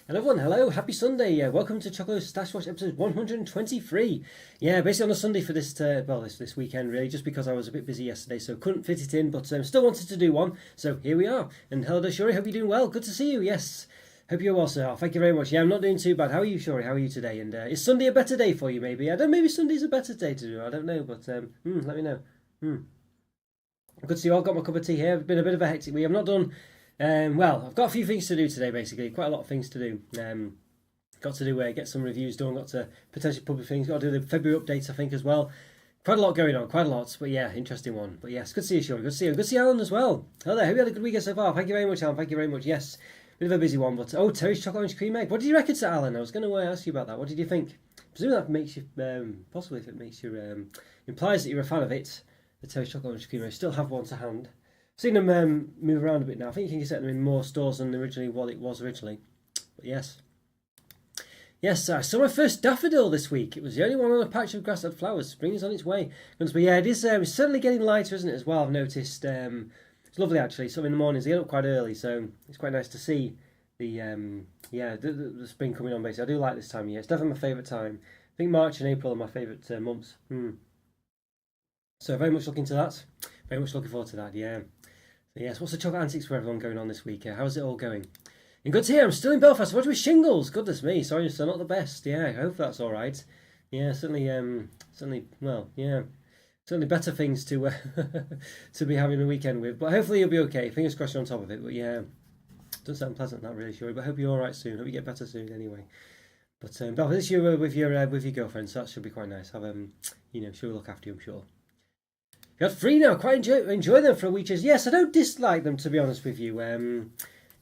Hello everyone, hello, happy Sunday. Welcome to Chocolo's Stash Watch episode 123. Yeah, basically on a Sunday for this weekend really, just because I was a bit busy yesterday, so couldn't fit it in, but still wanted to do one. So here we are. And hello, Shuri, hope you're doing well. Good to see you. Yes, hope you're well, sir. Thank you very much. Yeah, I'm not doing too bad. How are you, Shuri? How are you today? And is Sunday a better day for you? Maybe maybe Sunday's a better day to do. I don't know, but let me know. Good to see you all. Got my cup of tea here. It's been a bit of a hectic week. I've not done. Well, I've got a few things to do today, basically. Quite a lot of things to do. Got to do get some reviews done. Got to potentially publish things. Got to do the February updates, I think, as well. Quite a lot going on. Quite a lot. But yeah, interesting one. But yes, good to see you, Sean. Good to see you. Good to see Alan as well. Hello there. Hope you had a good weekend so far. Thank you very much, Alan. Thank you very much. Yes, bit of a busy one. But Terry's chocolate orange cream egg. What did you reckon to Alan? I was going to ask you about that. What did you think? Presumably that makes you possibly if it makes you implies that you're a fan of it. The Terry's chocolate orange cream egg. Still have one to hand. Seen them move around a bit now. I think you can get them in more stores than originally what it was originally. But yes. Yes, I saw my first daffodil this week. It was the only one on a patch of grass that had flowers. Spring is on its way. But yeah, it is it's certainly getting lighter, isn't it, as well, I've noticed. It's lovely, actually. So in the mornings, they get up quite early, so it's quite nice to see the spring coming on, basically. I do like this time of year. It's definitely my favourite time. I think March and April are my favourite months. So very much looking to that. Very much looking forward to that, yeah. So yes, what's the chocolate antics for everyone going on this week? How's it all going? And good to hear, I'm still in Belfast. What with shingles? Goodness me, sorry, so not the best. Yeah, I hope that's all right. Yeah, certainly, well, yeah, certainly better things to to be having a weekend with. But hopefully you'll be okay. Fingers crossed you're on top of it. But yeah, doesn't sound pleasant, not really sure. But I hope you're all right soon. Hope you get better soon, anyway. But Belfast, this year with your girlfriend, so that should be quite nice. Have she'll look after you, I'm sure. You're free now. Quite enjoy them for a week. Yes, I don't dislike them, to be honest with you.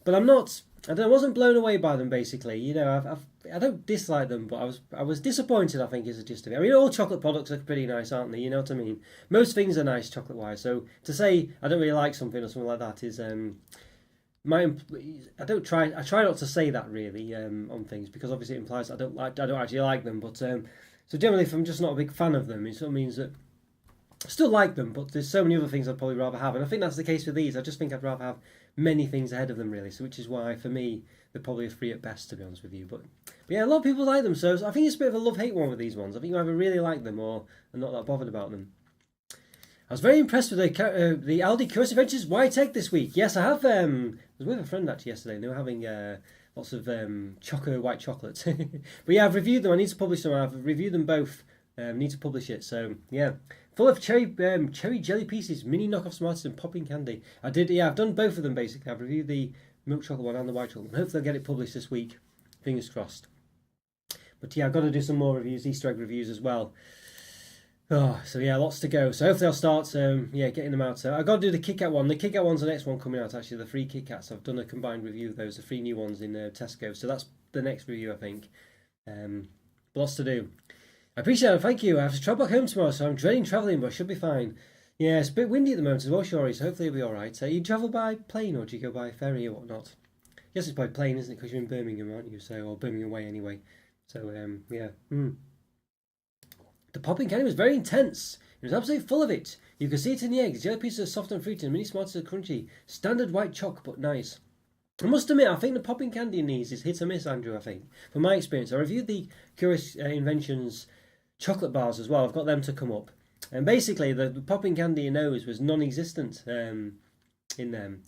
But I'm not. I wasn't blown away by them. Basically, I don't dislike them, but I was disappointed. I think is the gist of it. I mean, all chocolate products are pretty nice, aren't they? You know what I mean. Most things are nice chocolate wise. So to say I don't really like something or something like that is I try not to say that really on things because obviously it implies I don't actually like them. But so generally, if I'm just not a big fan of them, it sort of means that. I still like them, but there's so many other things I'd probably rather have, and I think that's the case with these. I just think I'd rather have many things ahead of them, really. So, which is why, for me, they're probably a 3 at best, to be honest with you. But yeah, a lot of people like them, so I think it's a bit of a love-hate one with these ones. I think you either really like them or are not that bothered about them. I was very impressed with the Aldi Curious Adventures White Egg this week. Yes, I have. I was with a friend actually yesterday, and they were having lots of Choco white chocolate. But yeah, I've reviewed them. I need to publish them. I've reviewed them both. Need to publish it. So yeah. Full of cherry jelly pieces, mini knockoff Smarties and popping candy. I've done both of them basically. I've reviewed the milk chocolate one and the white chocolate one. Hopefully I'll get it published this week. Fingers crossed. But yeah, I've got to do some more reviews, Easter egg reviews as well. Oh, so yeah, lots to go. So hopefully I'll start getting them out. So I've got to do the Kit Kat one. The Kit Kat one's the next one coming out actually, the 3 Kit Kats. I've done a combined review of those, the 3 new ones in Tesco. So that's the next review I think. Lots to do. I appreciate it, thank you. I have to travel back home tomorrow, so I'm dreading travelling, but I should be fine. Yeah, it's a bit windy at the moment as well, Shori, so hopefully it'll be alright. You travel by plane or do you go by ferry or whatnot? Yes, it's by plane, isn't it? Because you're in Birmingham, aren't you? So, or Birmingham way anyway. So, yeah. The popping candy was very intense. It was absolutely full of it. You could see it in the eggs. Jelly pieces are soft and fruity and mini Smarties are crunchy. Standard white choc, but nice. I must admit, I think the popping candy in these is hit or miss, Andrew, I think. From my experience, I reviewed the Curious Inventions chocolate bars as well. I've got them to come up. And basically, the popping candy in those was non-existent in them.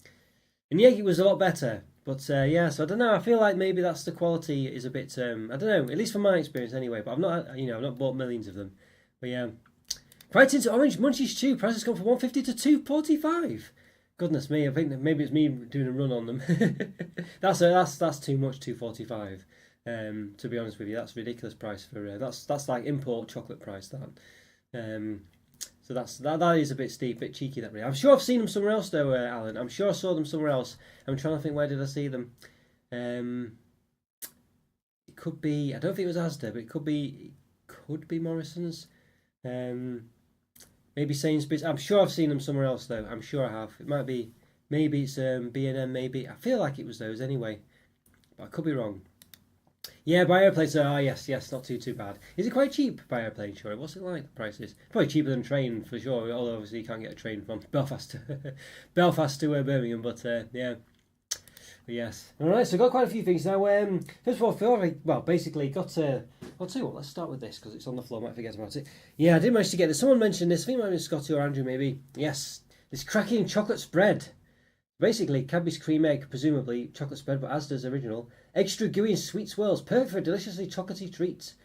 In the egg, it was a lot better. But yeah, so I don't know. I feel like maybe that's the quality is a bit. I don't know. At least from my experience, anyway. But I've not bought millions of them. But yeah, quite into orange munchies too. Prices gone from £1.50 to £2.45. Goodness me! I think that maybe it's me doing a run on them. That's too much. £2.45. To be honest with you, that's a ridiculous price for that's like import chocolate price that. So that is a bit steep, a bit cheeky that really. I'm sure I've seen them somewhere else though, Alan. I'm sure I saw them somewhere else. I'm trying to think where did I see them. It could be. I don't think it was Asda, but it could be Morrison's. Maybe Sainsbury's. I'm sure I've seen them somewhere else though. I'm sure I have. It might be. Maybe it's B&M. Maybe I feel like it was those anyway, but I could be wrong. Yeah, by airplane. So, yes, not too bad. Is it quite cheap by airplane? Sure. What's it like? The prices? Probably cheaper than train for sure. Although obviously you can't get a train from Belfast to Birmingham. But yeah, But yes. All right, so got quite a few things now. First of all, basically got. I'll tell you what. Let's start with this because it's on the floor. I might forget about it. Yeah, I did manage to get this. Someone mentioned this. I think it might be Scotty or Andrew, maybe. Yes, this cracking chocolate spread. Basically, Cadbury's cream egg, presumably chocolate spread, but Asda's original. Extra gooey and sweet swirls, perfect for deliciously chocolatey treats.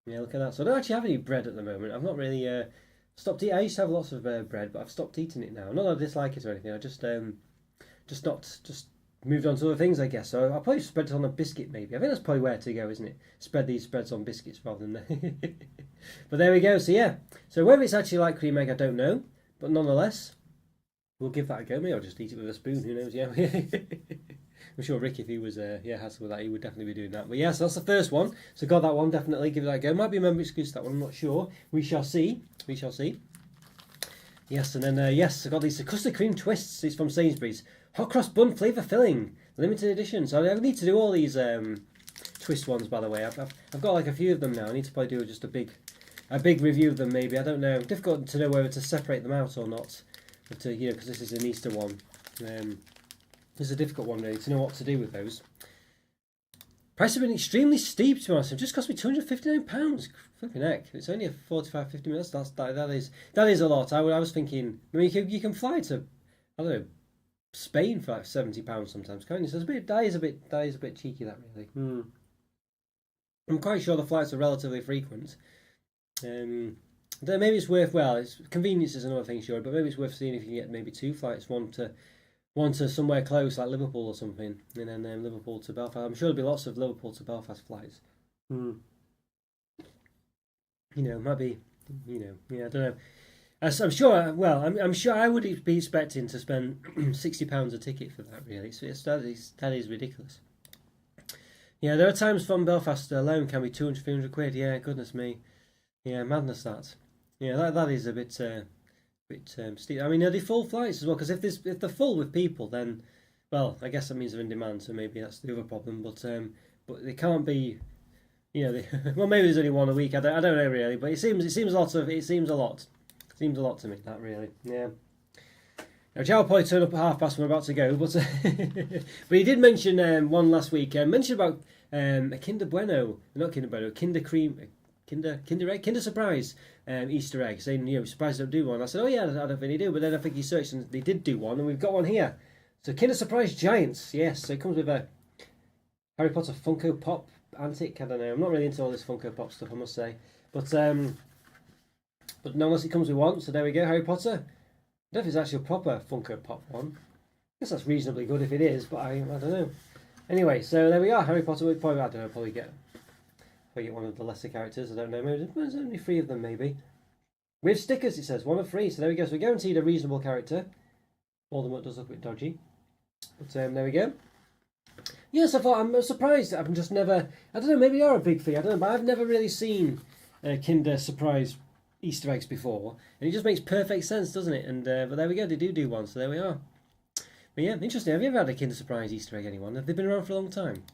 Yeah, look at that. So I don't actually have any bread at the moment. I've not really stopped eating. I used to have lots of bread, but I've stopped eating it now. Not that I dislike it or anything. I just moved on to other things, I guess. So I'll probably spread it on a biscuit, maybe. I think that's probably where to go, isn't it? Spread these spreads on biscuits rather than. But there we go. So yeah. So whether it's actually like cream egg, I don't know. But nonetheless, we'll give that a go. Maybe I'll just eat it with a spoon. Who knows? Yeah. I'm sure Rick, if he was had some of that, he would definitely be doing that. But yeah, so that's the first one. So got that one, definitely give that a go. Might be a member exclusive, that one, I'm not sure. We shall see. We shall see. Yes, and then yes, I got these custard cream twists. These from Sainsbury's. Hot cross bun flavour filling, limited edition. So I need to do all these twist ones, by the way. I've got like a few of them now. I need to probably do just a big review of them, maybe. I don't know. Difficult to know whether to separate them out or not. But because this is an Easter one. This is a difficult one, really, to know what to do with those. Prices have been extremely steep, to be honest. It just cost me £259. Flipping heck. It's only a 45-50 minutes. That is a lot. I was thinking, I mean, you can fly to, I don't know, Spain for like £70 sometimes, can't you? So that is a bit cheeky, that really. I'm quite sure the flights are relatively frequent. Maybe it's worth, it's convenience is another thing, sure, but maybe it's worth seeing if you can get maybe 2 flights, one to somewhere close like Liverpool or something, and then Liverpool to Belfast. I'm sure there'll be lots of Liverpool to Belfast flights. Might be, I don't know. I'm sure. Well, I'm sure I would be expecting to spend £60 a ticket for that. Really, that is ridiculous. Yeah, there are times from Belfast alone can be 200, 300 quid. Yeah, goodness me. Yeah, madness that. Yeah, that is a bit steep. I mean, are they full flights as well? Because if they're full with people, then, well, I guess that means they're in demand. So maybe that's the other problem. But they can't be. Well, maybe there's only one a week. I don't know really, but it seems a lot. Seems a lot to me, that really. Yeah. Now, Joe will probably turn up at 1:30 when we're about to go, but but he did mention one last week. Mentioned about a Kinder Bueno, not Kinder Bueno, Kinder Cream, Kinder Egg, Kinder Surprise Easter egg, saying surprised they don't do one. I said, oh yeah, I don't think they do, but then I think he searched and they did do one, and we've got one here. So Kinder Surprise Giants, yes. So it comes with a Harry Potter Funko Pop antique. I don't know. I'm not really into all this Funko Pop stuff, I must say, but nonetheless, it comes with one. So there we go, Harry Potter. I don't know if it's actually a proper Funko Pop one. I guess that's reasonably good if it is, but I don't know. Anyway, so there we are. Harry Potter. We'd probably get one of the lesser characters. I don't know. Maybe there's only 3 of them, maybe. With stickers, it says 1 of 3. So there we go. So we guaranteed a reasonable character. Voldemort does look a bit dodgy, but there we go. Yes, I thought I'm surprised. I've just never. I don't know. Maybe they are a big thing. I don't know, but I've never really seen Kinder Surprise Easter eggs before, and it just makes perfect sense, doesn't it? And but there we go, they do one, so there we are. But yeah, interesting. Have you ever had a Kinder Surprise Easter egg, anyone? Have they been around for a long time?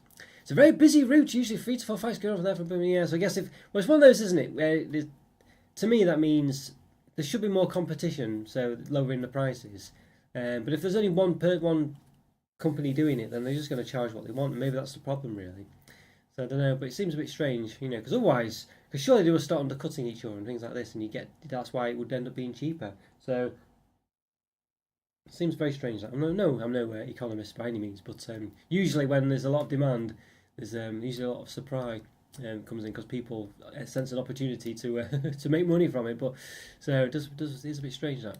It's a very busy route, usually 3 to 4 fights going on from there for years. So I guess it's one of those, isn't it? Where to me that means there should be more competition, so lowering the prices. But if there's only one company doing it, then they're just going to charge what they want, and maybe that's the problem, really. So I don't know, but it seems a bit strange, because otherwise, because surely they will start undercutting each other and things like this, and that's why it would end up being cheaper. So it seems very strange. I'm no economist by any means, but usually when there's a lot of demand, there's usually a lot of supply comes in because people sense an opportunity to to make money from it. But so it is a bit strange that.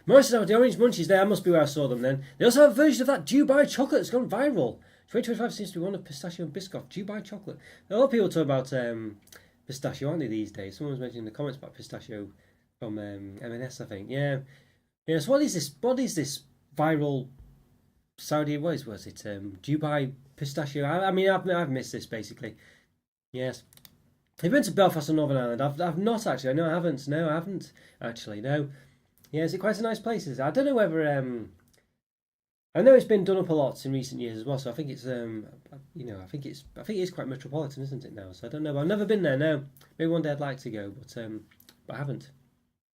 Morrison have the orange munchies there. That must be where I saw them then. They also have a version of that Dubai chocolate that's gone viral. 2025 seems to be one of pistachio and Biscoff. Dubai chocolate. A lot of people talk about pistachio, aren't they, these days? Someone was mentioning in the comments about pistachio from M&S, I think. Yeah. So what is this viral Saudi? What was it? Dubai pistachio. I mean, I've missed this basically. Yes. I've been to Belfast on Northern Ireland. I've not actually. No, I haven't. No, I haven't actually. No. Yeah, is it quite a nice place? I don't know whether I know it's been done up a lot in recent years as well. So I think it's I think it is quite metropolitan, isn't it now? So I don't know. But I've never been there. No. Maybe one day I'd like to go, but I haven't.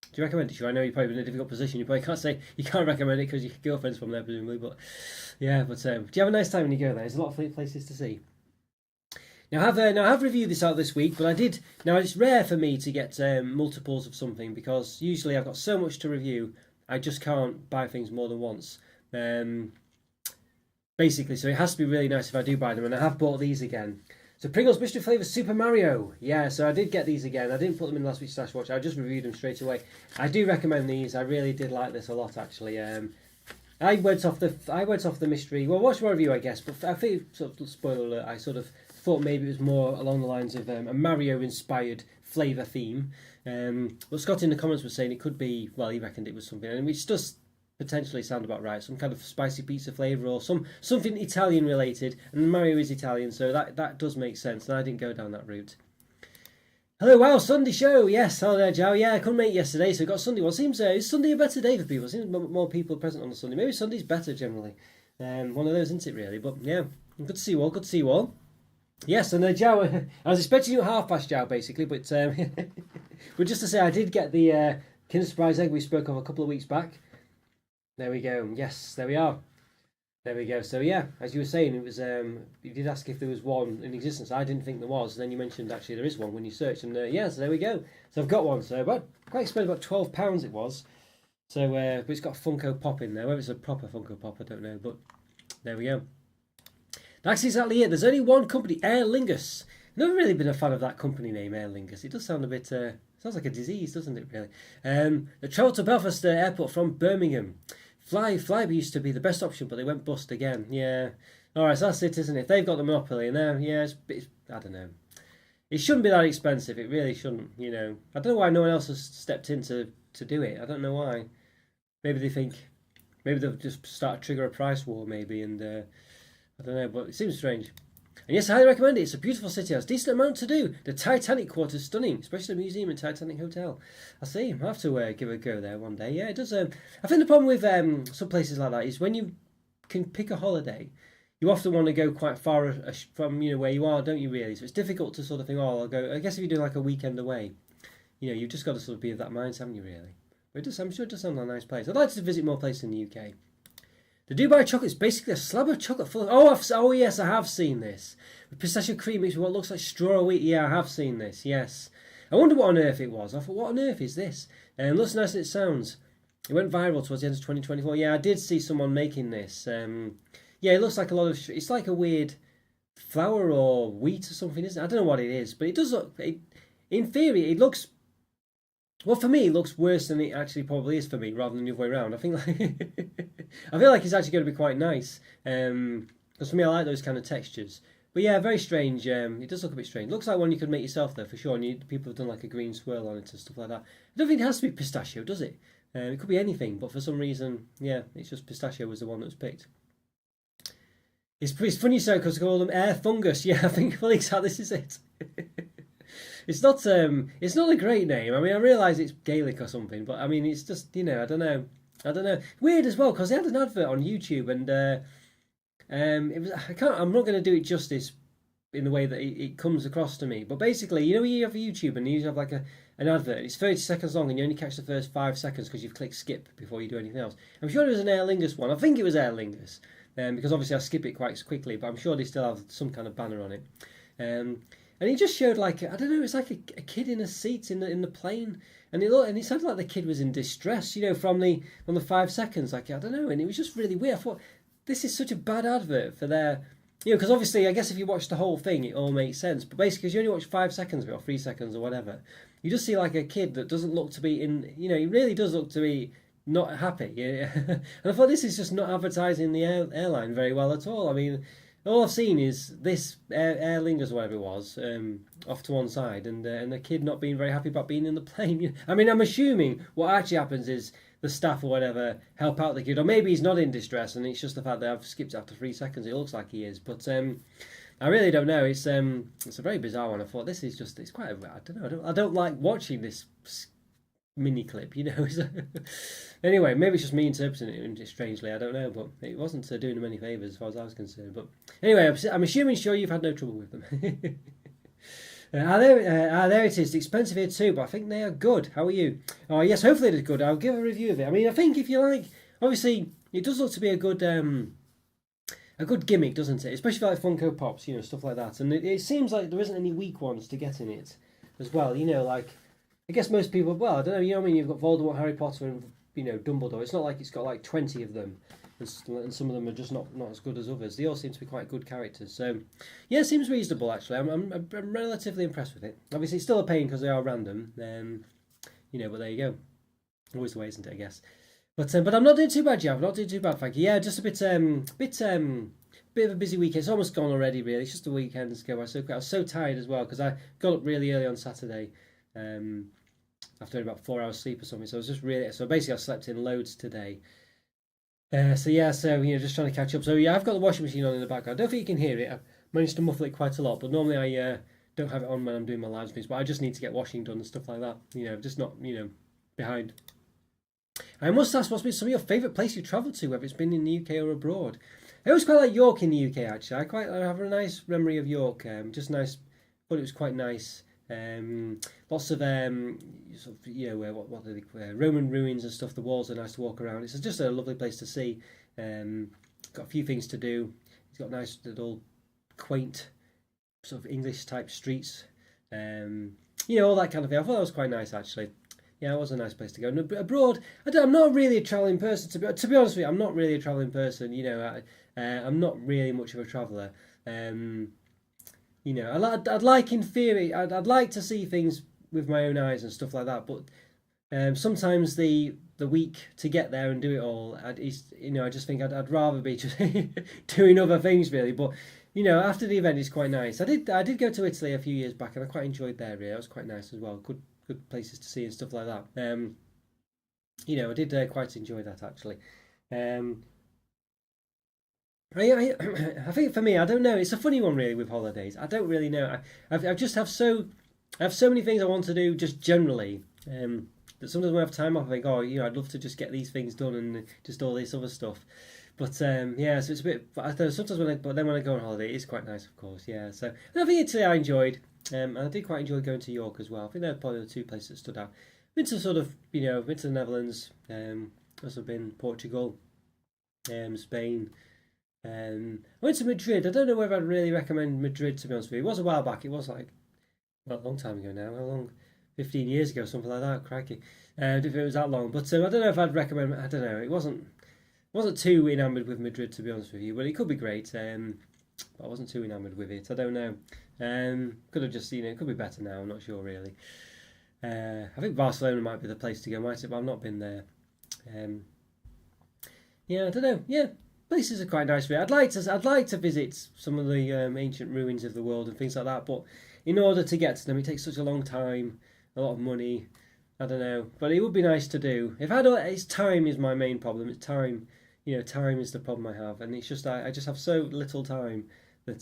Do you recommend it? Sure, I know you're probably in a difficult position. You probably can't say you can't recommend it because your girlfriend's from there, presumably. But yeah, but do you have a nice time when you go there? There's a lot of places to see. Now I've reviewed this out this week, but I did. Now it's rare for me to get multiples of something because usually I've got so much to review, I just can't buy things more than once. Basically, so it has to be really nice if I do buy them, and I have bought these again. So Pringles Mystery Flavour Super Mario. Yeah, so I did get these again. I didn't put them in last week's Stash Watch. I just reviewed them straight away. I do recommend these. I really did like this a lot, actually. I went off the mystery. Well, watch my review, I guess. But I think, sort of spoiler alert, I sort of thought maybe it was more along the lines of a Mario-inspired flavour theme. But Scott in the comments was saying it could be. Well, he reckoned it was something, and which does potentially sound about right. Some kind of spicy pizza flavour or something Italian related. And Mario is Italian, so that does make sense. And I didn't go down that route. Hello, wow, Sunday show. Yes, hello there, Joe. Yeah, I couldn't make it yesterday, so got Sunday. Well, seems is Sunday a better day for people? Seems more people present on a Sunday. Maybe Sunday's better generally. One of those, isn't it? Really, but yeah, good to see you all. Good to see you all. Yes, and Joe, I was expecting you at 1:30, Joe, basically, but but just to say, I did get the Kinder Surprise egg we spoke of a couple of weeks back. There we go. Yes, there we are. There we go. So yeah, as you were saying, it was you did ask if there was one in existence. I didn't think there was. And then you mentioned actually there is one when you searched, and yeah, so there we go. So I've got one. So quite expensive, about £12 it was. So but it's got a Funko Pop in there. Whether it's a proper Funko Pop, I don't know. But there we go. That's exactly it. There's only one company, Aer Lingus. I've never really been a fan of that company name, Aer Lingus. It does sound a bit sounds like a disease, doesn't it? Really. The travel to Belfast Airport from Birmingham. Flybe used to be the best option, but they went bust again. Yeah. All right, so that's it, isn't it? They've got the monopoly, and yeah, it's I don't know. It shouldn't be that expensive. It really shouldn't. You know, I don't know why no one else has stepped in to do it. I don't know why. Maybe they think, maybe they'll just start to trigger a price war, maybe, and I don't know, but it seems strange. And yes, I highly recommend it. It's a beautiful city. It has a decent amount to do. The Titanic Quarter is stunning, especially the museum and Titanic Hotel. I'll see. I'll have to give it a go there one day. Yeah, it does. I think the problem with some places like that is when you can pick a holiday, you often want to go quite far from where you are, don't you? Really, so it's difficult to sort of think, oh, I'll go. I guess if you're doing like a weekend away, you've just got to sort of be of that mindset, haven't you? Really, but I'm sure it does sound like a nice place. I'd like to visit more places in the UK. The Dubai chocolate is basically a slab of chocolate full of... Oh, yes, I have seen this. With pistachio cream mixed with what looks like straw wheat. Yeah, I have seen this, yes. I wonder what on earth it was. I thought, what on earth is this? And it looks nice as it sounds. It went viral towards the end of 2024. Yeah, I did see someone making this. Yeah, it looks like a lot of... It's like a weird flour or wheat or something, isn't it? I don't know what it is, but it does look... in theory, it looks... Well, for me, it looks worse than it actually probably is for me, rather than the other way around. I think I feel like it's actually going to be quite nice. Because for me, I like those kind of textures. But yeah, very strange. It does look a bit strange. Looks like one you could make yourself, though, for sure. And people have done like a green swirl on it and stuff like that. I don't think it has to be pistachio, does it? It could be anything, but for some reason, yeah, it's just pistachio was the one that was picked. It's funny, so because they call them air fungus. Yeah, I think this is it. It's not a great name. I mean, I realise it's Gaelic or something, but I mean, it's just, I don't know. Weird as well, because they had an advert on YouTube, and it was, I'm not going to do it justice in the way that it comes across to me. But basically, you have a YouTube and you have like an advert. It's 30 seconds long, and you only catch the first 5 seconds because you've clicked skip before you do anything else. I'm sure it was an Aer Lingus one. I think it was Aer Lingus, because obviously I skip it quite quickly, but I'm sure they still have some kind of banner on it. And he just showed like, I don't know, it's like a kid in a seat in the plane, and it sounded like the kid was in distress, from the 5 seconds, like, I don't know, and it was just really weird. I thought, this is such a bad advert for their, because obviously, I guess if you watch the whole thing, it all makes sense, but basically, because you only watch 5 seconds of it, or 3 seconds, or whatever, you just see like a kid that doesn't look to be he really does look to be not happy, and I thought this is just not advertising the airline very well at all. I mean, all I've seen is this Aer Lingus, whatever it was, off to one side, and the kid not being very happy about being in the plane. I mean, I'm assuming what actually happens is the staff or whatever help out the kid, or maybe he's not in distress, and it's just the fact that I've skipped after 3 seconds. It looks like he is, but I really don't know. It's a very bizarre one. I thought this is just, it's quite. I don't know. I don't like watching this mini clip, Anyway, maybe it's just me interpreting it strangely, I don't know, but it wasn't doing them any favours as far as I was concerned. But anyway, I'm assuming sure you've had no trouble with them. There it is. It's expensive here too, but I think they are good. How are you? Oh yes, hopefully they're good. I'll give a review of it. I mean, I think if you like, obviously it does look to be a good gimmick, doesn't it? Especially for like Funko Pops, stuff like that. And it seems like there isn't any weak ones to get in it as well. Like I guess most people. Well, I don't know. What I mean, you've got Voldemort, Harry Potter, and Dumbledore. It's not like it's got like 20 of them, and some of them are just not as good as others. They all seem to be quite good characters. So yeah, it seems reasonable actually. I'm relatively impressed with it. Obviously, it's still a pain because they are random. But there you go. Always the way, isn't it? I guess. But I'm not doing too bad, yeah. I'm not doing too bad, thank you. Yeah, just a bit of a busy weekend. It's almost gone already, really. It's just the weekends go by so quick. I was so tired as well because I got up really early on Saturday, after about 4 hours sleep or something. So I was just really basically I slept in loads today. Just trying to catch up. So yeah, I've got the washing machine on in the background. I don't think you can hear it. I've managed to muffle it quite a lot, but normally I don't have it on when I'm doing my live streams. But I just need to get washing done and stuff like that. Just not behind. I must ask, what's been some of your favourite place you travelled to, whether it's been in the UK or abroad? I always quite like York in the UK, actually. I have a nice memory of York. Just nice, but it was quite nice. Lots of what are they, Roman ruins and stuff. The walls are nice to walk around. It's just a lovely place to see. Got a few things to do. It's got nice little quaint sort of English type streets. All that kind of thing. I thought that was quite nice actually. Yeah, it was a nice place to go. And abroad, I'm not really a travelling person. To be honest with you, I'm not really a travelling person. I'm not really much of a traveller. I'd like in theory, I'd like to see things with my own eyes and stuff like that. But sometimes the week to get there and do it all, I just think I'd rather be just doing other things really. But after the event, it's quite nice. I did go to Italy a few years back, and I quite enjoyed there. Really, it was quite nice as well. Good places to see and stuff like that. I did quite enjoy that actually. I think for me, I don't know. It's a funny one really with holidays. I don't really know. I just have I have so many things I want to do just generally. That sometimes when I have time off, I think, I'd love to just get these things done and just all this other stuff. But so it's a bit. But I don't know, sometimes when I go on holiday, it's quite nice, of course. Yeah. So I think Italy I enjoyed. And I did quite enjoy going to York as well. I think they're probably the two places that stood out. Been to been to the Netherlands. Also been Portugal, Spain. I went to Madrid. I don't know whether I'd really recommend Madrid, to be honest with you. It was a while back. It was like a long time ago now. How long? 15 years ago, something like that. Crikey. If it was that long. But I don't know if I'd recommend. I don't know. It wasn't too enamoured with Madrid, to be honest with you. But it could be great. But I wasn't too enamoured with it. I don't know. Could have just it could be better now. I'm not sure really. I think Barcelona might be the place to go, might it? But I've not been there. I don't know. Yeah, places are quite nice. I'd like to visit some of the ancient ruins of the world and things like that. But in order to get to them, it takes such a long time, a lot of money. I don't know, but it would be nice to do. It's time is my main problem. It's time. Time is the problem I have, and it's just I just have so little time that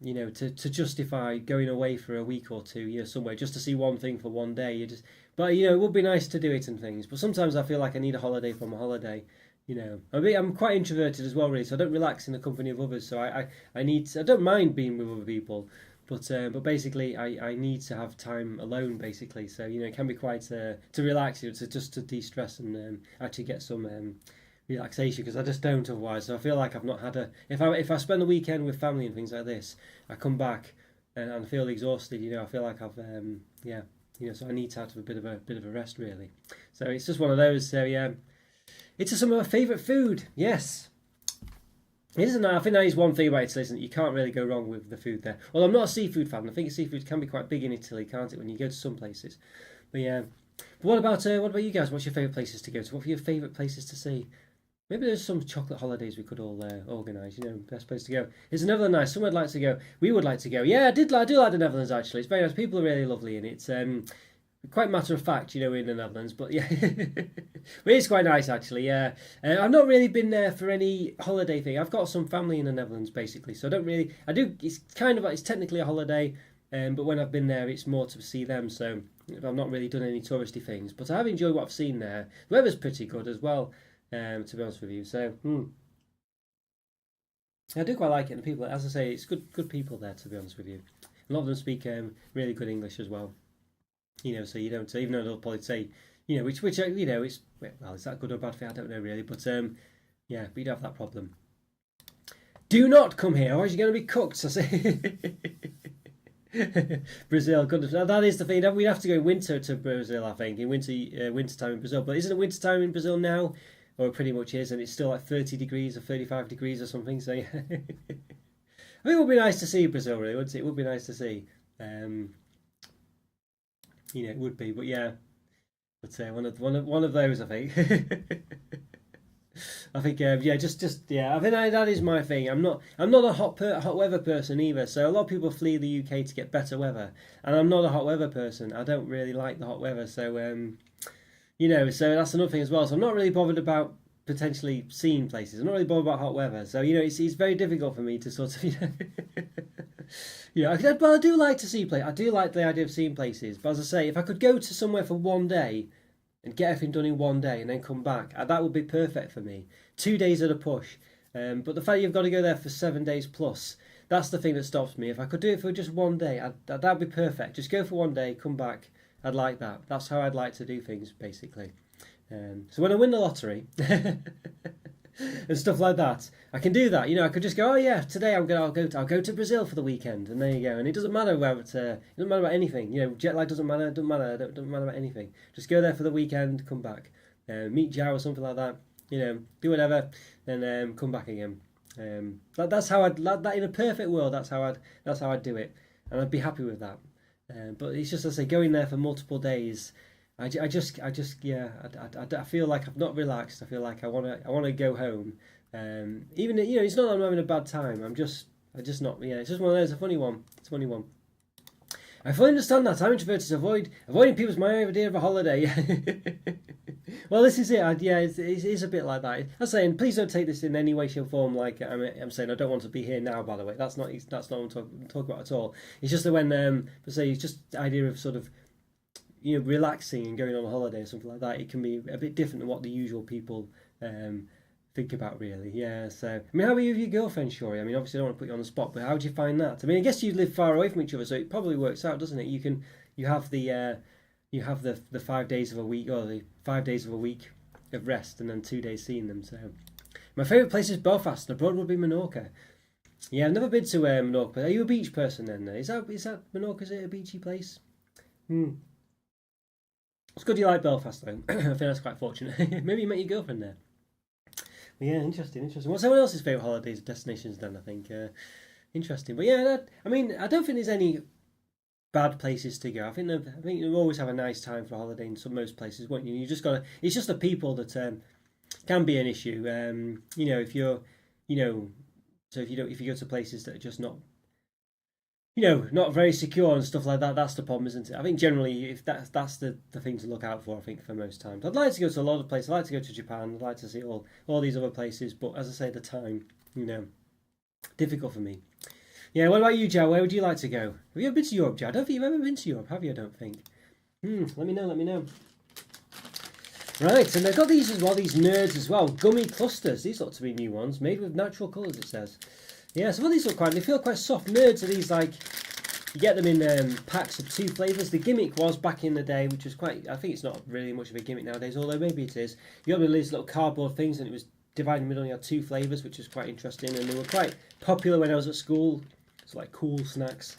to justify going away for a week or two, somewhere just to see one thing for one day. But it would be nice to do it and things. But sometimes I feel like I need a holiday from a holiday. I'm quite introverted as well, really, so I don't relax in the company of others. So I don't mind being with other people, but basically I need to have time alone, basically. So it can be quite to relax, to de-stress and actually get some relaxation, because I just don't otherwise. So I feel like I've not had if I spend the weekend with family and things like this, I come back and I feel exhausted. I feel like I've so I need to have a bit of a rest really. So it's just one of those. So yeah, it's some of my favourite food. Yes. Isn't that? I think that is one thing about Italy, isn't it? You can't really go wrong with the food there. Well, I'm not a seafood fan. I think seafood can be quite big in Italy, can't it, when you go to some places? But yeah. But what about you guys? What's your favourite places to go to? What are your favourite places to see? Maybe there's some chocolate holidays we could all organise. Best place to go. Is the Netherlands nice? Somewhere I'd like to go. We would like to go. Yeah, I do like the Netherlands actually. It's very nice. People are really lovely in it. It's quite matter of fact, in the Netherlands. But yeah, but it's quite nice actually. Yeah, I've not really been there for any holiday thing. I've got some family in the Netherlands basically, so I don't really. I do. It's technically a holiday, but when I've been there, it's more to see them. So I've not really done any touristy things, but I have enjoyed what I've seen there. The weather's pretty good as well. To be honest with you, so I do quite like it. And the people, as I say, it's good people there. To be honest with you, A lot of them speak really good English as well. So you don't, even though they'll probably say, which it's, well, is that good or bad for you? I don't know really, but yeah, but you don't have that problem. Do not come here, or you're going to be cooked. I say. Brazil, goodness, that is the thing. We'd have to go winter to Brazil, I think, in winter time in Brazil. But isn't it winter time in Brazil now? Or it pretty much is, and it's still like 30 degrees or 35 degrees or something. So yeah. I think it would be nice to see Brazil, really, wouldn't it? It would be nice to see. It would be, but yeah. But one of those, I think. I think yeah, just yeah. I think that is my thing. I'm not a hot weather person either. So a lot of people flee the UK to get better weather, and I'm not a hot weather person. I don't really like the hot weather. So so that's another thing as well. So I'm not really bothered about potentially seeing places. I'm not really bothered about hot weather. So it's very difficult for me to sort of but I do like to see places. I do like the idea of seeing places. But as I say, if I could go to somewhere for one day and get everything done in one day and then come back, that would be perfect for me. 2 days at a push. But the fact you've got to go there for 7 days plus, that's the thing that stops me. If I could do it for just one day, that'd be perfect. Just go for one day, come back. I'd like that. That's how I'd like to do things, basically. So when I win the lottery and stuff like that, I can do that. I could just go, oh yeah, today I'll go to Brazil for the weekend, and there you go. And it doesn't matter whether it doesn't matter about anything. Jet lag doesn't matter. Doesn't matter about anything. Just go there for the weekend, come back, meet Joe or something like that. Do whatever, and come back again. That's how I'd that in a perfect world. That's how I'd do it, and I'd be happy with that. But it's just, as I say, going there for multiple days. I feel like I've not relaxed. I feel like I want to go home. Even it's not that I'm having a bad time. I just not. Yeah, it's just one of those. It's a funny one. I fully understand that. I'm introverted to avoiding people's my idea of a holiday. Well, this is it. It is a bit like that. I'm saying, please don't take this in any way, shape, or form. Like I'm saying, I don't want to be here now. By the way, that's not what I'm talking about at all. It's just that when it's just the idea of sort of relaxing and going on a holiday or something like that. It can be a bit different than what the usual people think about, really. Yeah. So how are you with your girlfriend, Shori? Obviously, I don't want to put you on the spot, but how do you find that? I guess you live far away from each other, so it probably works out, doesn't it? You have the 5 days of a week, or the 5 days of a week of rest, and then 2 days seeing them. So my favourite place is Belfast, and abroad would be Menorca. Yeah, I've never been to Menorca. Are you a beach person then? Is that Menorca? Is it a beachy place? It's good you like Belfast though. I think that's quite fortunate. Maybe you met your girlfriend there. But yeah, interesting. What's everyone else's favourite holidays or destinations then? I think interesting. But yeah, I don't think there's any bad places to go. I think you always have a nice time for a holiday in most places, won't you? You just got to. It's just the people that can be an issue. If you're, so if you go to places that are just not. Not very secure and stuff like that. That's the problem, isn't it? I think generally, if that's the thing to look out for, I think for most times. I'd like to go to a lot of places. I'd like to go to Japan. I'd like to see all these other places. But as I say, the time, difficult for me. Yeah. What about you, Joe? Where would you like to go? Have you ever been to Europe, Joe? I don't think you've ever been to Europe, have you? I don't think. Let me know. Right, and they've got these as well. These nerds as well. Gummy clusters. These look to be new ones, made with natural colours. It says. Yeah, some of these they feel quite soft. Nerds are these, like, you get them in packs of 2 flavours. The gimmick was back in the day, which was I think it's not really much of a gimmick nowadays, although maybe it is. You got these little cardboard things, and it was divided in the middle, and you had 2 flavours, which was quite interesting, and they were quite popular when I was at school. It's like cool snacks.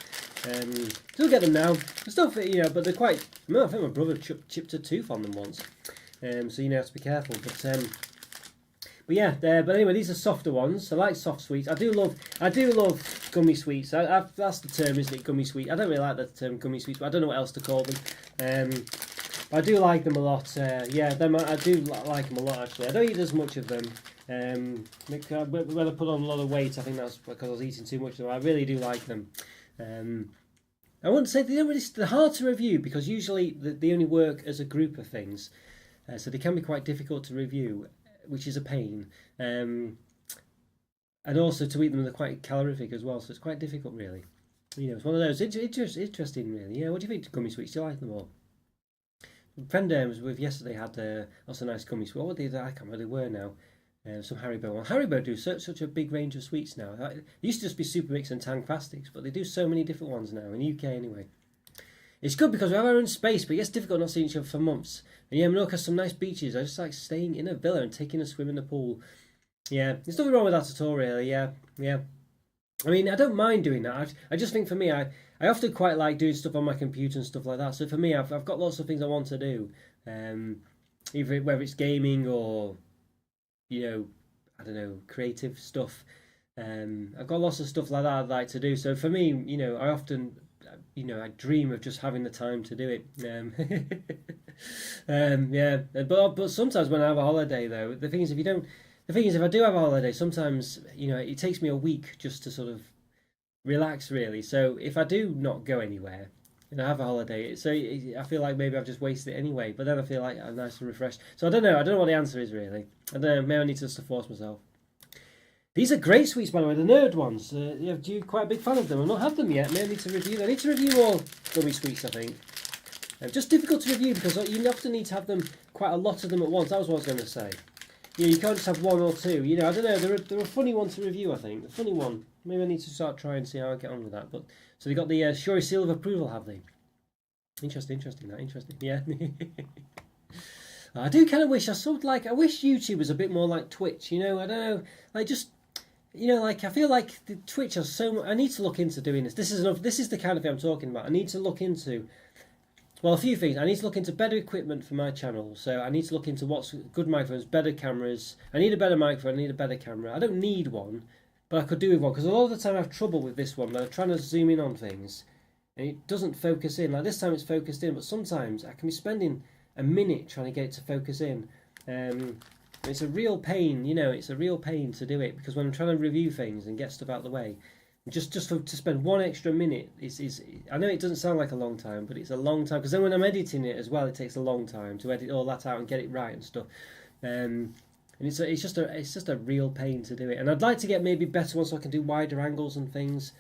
Still get them now. Still, but they're quite. I think my brother chipped a tooth on them once. So you have to be careful. But yeah, but anyway, these are softer ones. I like soft sweets. I do love gummy sweets. That's the term, isn't it? Gummy sweet. I don't really like the term gummy sweets, but I don't know what else to call them. But I do like them a lot. I do like them a lot, actually. I don't eat as much of them. When I put on a lot of weight, I think that's because I was eating too much of them. I really do like them. I wouldn't say they're hard to review, because usually they only work as a group of things. So they can be quite difficult to review, which is a pain. And also to eat them, they're quite calorific as well, so it's quite difficult, really. It's one of those. Interesting, really. Yeah, what do you think of gummy sweets? Do you like them all? A friend I was with yesterday had lots of nice gummy sweets. What were they? I can't remember what they were now. Some Haribo. Well, Haribo do such a big range of sweets now. It used to just be Super Mix and Tang Fastics, but they do so many different ones now, in the UK anyway. It's good because we have our own space, but it gets difficult not seeing each other for months. And yeah, Menorca has some nice beaches. I just like staying in a villa and taking a swim in the pool. Yeah, there's nothing wrong with that at all, really. Yeah, yeah. I mean, I don't mind doing that. I just think for me, I often quite like doing stuff on my computer and stuff like that. So for me, I've got lots of things I want to do. Either whether it's gaming or, I don't know, creative stuff. I've got lots of stuff like that I'd like to do. So for me, I often, I dream of just having the time to do it. Yeah, but sometimes when I have a holiday, though, the thing is, if I do have a holiday, sometimes it takes me a week just to sort of relax, really. So if I do not go anywhere and I have a holiday, I feel like maybe I've just wasted it anyway. But then I feel like I'm nice and refreshed. So I don't know. I don't know what the answer is really. I don't know. Maybe I need to just force myself. These are great sweets, by the way, the Nerd ones. You're quite a big fan of them. I've not had them yet. Maybe I need to review them. I need to review more gummy sweets, I think. Just difficult to review because you often need to have them, quite a lot of them at once. That was what I was going to say. You can't just have one or two. I don't know. They're a funny one to review, I think. A funny one. Maybe I need to start trying and see how I get on with that. But so they got the Shuri seal of approval, have they? Interesting. Yeah. I do kind of wish I wish YouTube was a bit more like Twitch. I don't know, like just. I feel like the Twitch has so much. I need to look into doing this. This is the kind of thing I'm talking about. I need to look into, well, a few things. I need to look into better equipment for my channel. So I need to look into what's good microphones, better cameras. I need a better microphone. I need a better camera. I don't need one, but I could do with one because a lot of the time I have trouble with this one. I'm trying to zoom in on things, and it doesn't focus in. Like this time it's focused in, but sometimes I can be spending a minute trying to get it to focus in. It's a real pain, it's a real pain to do it because when I'm trying to review things and get stuff out of the way, just to spend one extra minute is I know it doesn't sound like a long time, but it's a long time because then when I'm editing it as well, it takes a long time to edit all that out and get it right and stuff. And it's just a real pain to do it. And I'd like to get maybe better ones so I can do wider angles and things,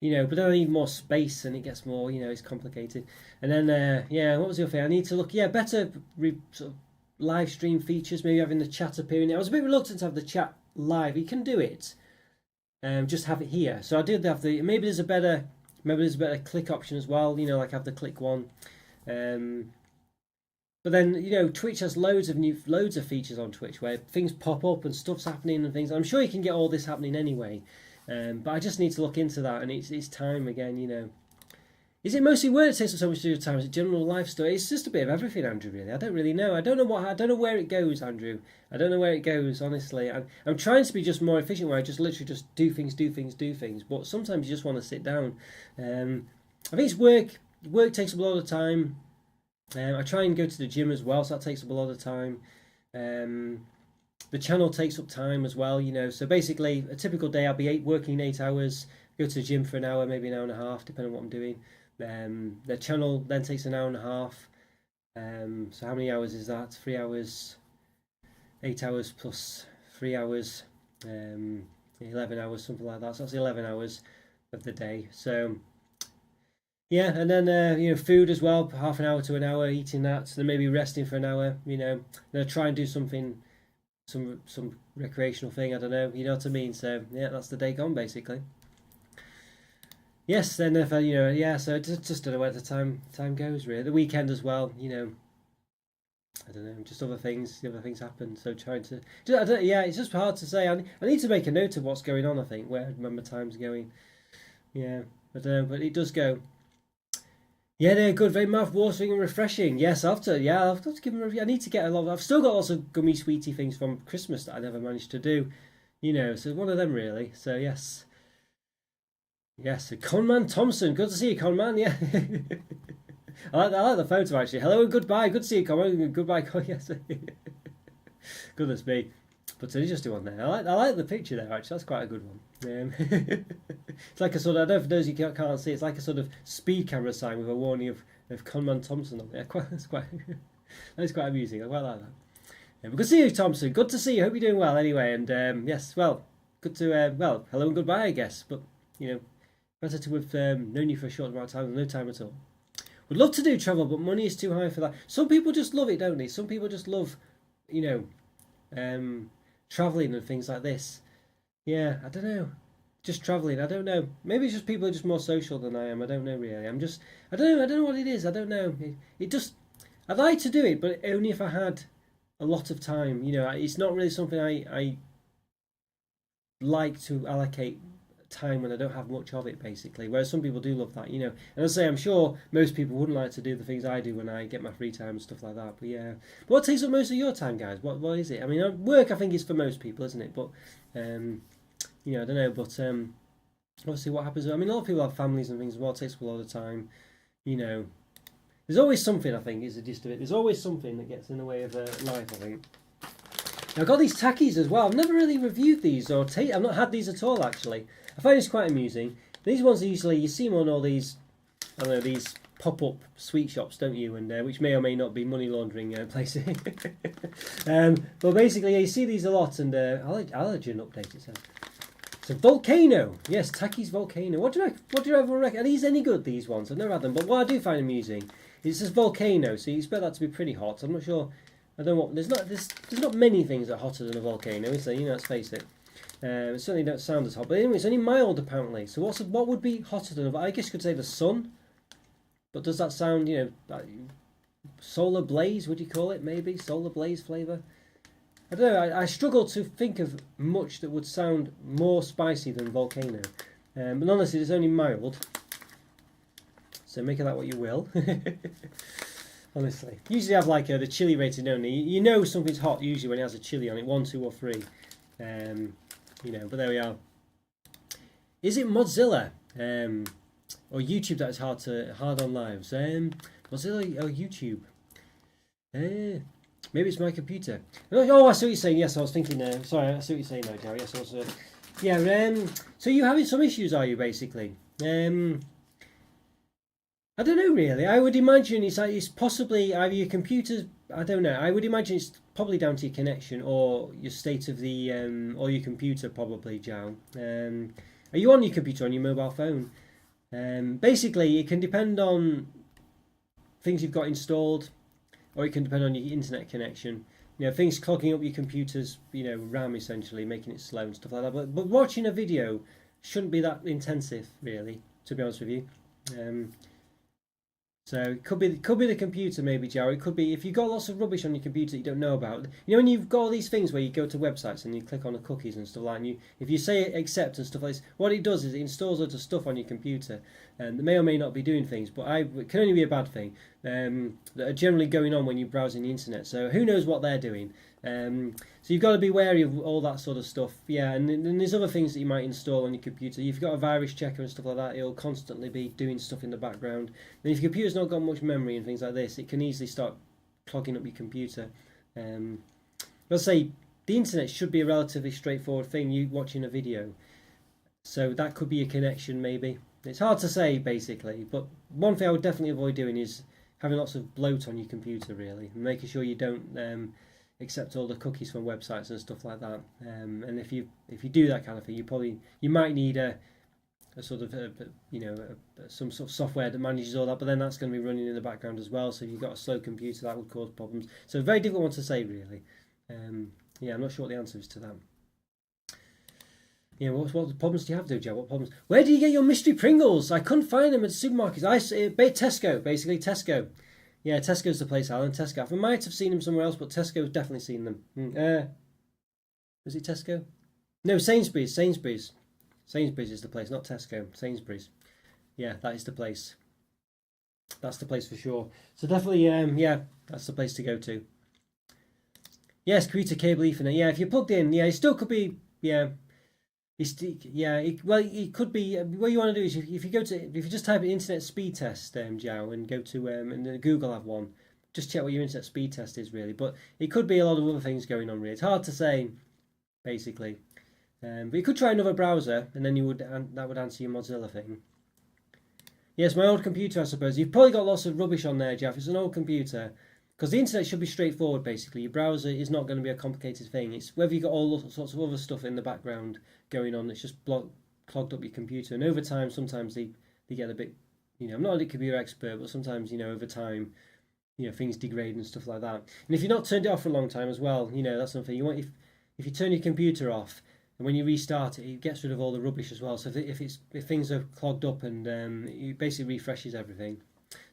but then I need more space and it gets more, it's complicated. And then what was the other thing? I need to look better sort of live stream features, maybe having the chat appearing. I was a bit reluctant to have the chat live. You can do it, just have it here. So I did have maybe there's a better click option as well. Like have the click one. But then Twitch has loads of features on Twitch where things pop up and stuff's happening and things. I'm sure you can get all this happening anyway, but I just need to look into that. And it's time again. Is it mostly work that takes up so much of your time? Is it general life stuff? It's just a bit of everything, Andrew, really. I don't really know. I don't know where it goes, Andrew. I don't know where it goes, honestly. I'm trying to be just more efficient where I just literally just do things. But sometimes you just want to sit down. I think it's work. Work takes up a lot of time. I try and go to the gym as well, so that takes up a lot of time. The channel takes up time as well, So basically, a typical day, I'll be working 8 hours, go to the gym for an hour, maybe an hour and a half, depending on what I'm doing. The channel then takes an hour and a half. So how many hours is that? 3 hours, 8 hours plus 3 hours, 11 hours, something like that. So that's 11 hours of the day. So yeah, and then food as well, half an hour to an hour eating that. So then maybe resting for an hour. Then I try and do something, some recreational thing. I don't know. You know what I mean? So yeah, that's the day gone basically. Yes, then if so just don't know where the time goes really. The weekend as well, I don't know, just other things happen. So trying to, it's just hard to say. I need to make a note of what's going on. I think where my time's going. Yeah, but it does go. Yeah, they're good, very mouth-watering and refreshing. Yes, I'll have to give them a review. I need to get a lot. I've still got lots of gummy sweetie things from Christmas that I never managed to do. So one of them really. So yes. Yes, Conman Thompson. Good to see you, Conman. Yeah, I like the photo actually. Hello and goodbye. Good to see you, Conman. Goodbye, Yes. Goodness me. But an interesting one there. I like the picture there actually. That's quite a good one. It's like a sort of, I don't know for those you can't see. It's like a sort of speed camera sign with a warning of Conman Thompson on there. That's quite amusing. I quite like that. But good to see you, Thompson. Good to see you. Hope you're doing well anyway. And yes, well, good to hello and goodbye, I guess. But better to have known you for a short amount of time than no time at all. Would love to do travel, but money is too high for that. Some people just love it, don't they? Some people just love, traveling and things like this. Yeah, I don't know. Just traveling. I don't know. Maybe it's just people are just more social than I am. I don't know really. I don't know. I don't know what it is. I don't know. It just. I'd like to do it, but only if I had a lot of time. It's not really something I like to allocate time when I don't have much of it, basically. Whereas some people do love that. And I say I'm sure most people wouldn't like to do the things I do when I get my free time and stuff like that. But yeah, but what takes up most of your time, guys? What is it? I mean, work I think is for most people, isn't it? But I don't know. But obviously, what happens? I mean, a lot of people have families and things. What takes up a lot of time? There's always something. I think is the gist of it. There's always something that gets in the way of life, I think. I've got these tackies as well. I've never really reviewed these I've not had these at all actually. I find this quite amusing. These ones are usually you see them on all these, I don't know, these pop-up sweet shops, don't you? And which may or may not be money laundering places. But basically, you see these a lot. And allergen update it says. So volcano, yes, Tacky's volcano. What do everyone reckon? Are these any good? These ones? I've never had them. But what I do find amusing, it says volcano, so you expect that to be pretty hot. I'm not sure. I don't know what. There's not many things that are hotter than a volcano, is there? Let's face it. It certainly don't sound as hot. But anyway, it's only mild apparently. So what would be hotter than I guess you could say the sun. But does that sound, solar blaze? Would you call it maybe solar blaze flavour? I don't know. I struggle to think of much that would sound more spicy than volcano. But honestly, it's only mild. So make of that what you will. Honestly, usually have like the chili rating only. You know something's hot usually when it has a chili on it, 1, 2, or 3. But there we are. Is it Mozilla or YouTube that is hard on lives? Mozilla or YouTube? Maybe it's my computer. Oh, I see what you're saying. Yes, I was thinking. Sorry, I see what you're saying now, Gary. Yes, I was. Yeah. So you're having some issues, are you? Basically. I don't know really. I would imagine it's possibly either your computer's. I don't know. I would imagine it's probably down to your connection or your state of the or your computer probably, Joe. Are you on your computer on your mobile phone? Basically, it can depend on things you've got installed, or it can depend on your internet connection. Things clogging up your computer's RAM essentially, making it slow and stuff like that. But watching a video shouldn't be that intensive, really. To be honest with you. So it could be the computer maybe, Joe. It could be if you've got lots of rubbish on your computer that you don't know about. When you've got all these things where you go to websites and you click on the cookies and stuff like that, and if you say accept and stuff like this, what it does is it installs loads of stuff on your computer, and they may or may not be doing things, but it can only be a bad thing, that are generally going on when you're browsing the internet. So who knows what they're doing. So you've got to be wary of all that sort of stuff. Yeah, and then there's other things that you might install on your computer. If you've got a virus checker and stuff like that, it'll constantly be doing stuff in the background. And if your computer's not got much memory and things like this, it can easily start clogging up your computer. Let's say the internet should be a relatively straightforward thing, you watching a video. So that could be a connection maybe. It's hard to say basically, but one thing I would definitely avoid doing is having lots of bloat on your computer really, and making sure you don't accept all the cookies from websites and stuff like that. And if you do that kind of thing, you might need a sort of some sort of software that manages all that, but then that's going to be running in the background as well. So if you've got a slow computer, that would cause problems. So very difficult one to say really. I'm not sure what the answer is to that. What problems do you have though, Joe? What problems? Where do you get your mystery Pringles? I couldn't find them at supermarkets. Tesco, basically Tesco. Yeah, Tesco's the place, Alan. Tesco. I might have seen them somewhere else, but Tesco's definitely seen them. Was it Tesco? No, Sainsbury's. Sainsbury's is the place, not Tesco. Sainsbury's. Yeah, that is the place. That's the place for sure. So definitely, that's the place to go to. Yes, computer cable Ethernet. Yeah, if you're plugged in, it still could be. Yeah. It could be. What you want to do is if you just type in internet speed test, Joe, and go to and Google have one. Just check what your internet speed test is really, but it could be a lot of other things going on. Really, it's hard to say, basically. But you could try another browser, and then that would answer your Mozilla thing. Yes, my old computer, I suppose. You've probably got lots of rubbish on there, Jeff. It's an old computer. Because the internet should be straightforward, basically. Your browser is not going to be a complicated thing. It's whether you've got all sorts of other stuff in the background going on that's just clogged up your computer. And over time, sometimes they get a bit, I'm not a computer expert, but sometimes, over time, things degrade and stuff like that. And if you've not turned it off for a long time as well, that's something you want. if you turn your computer off and when you restart it, it gets rid of all the rubbish as well. So if things are clogged up, and it basically refreshes everything.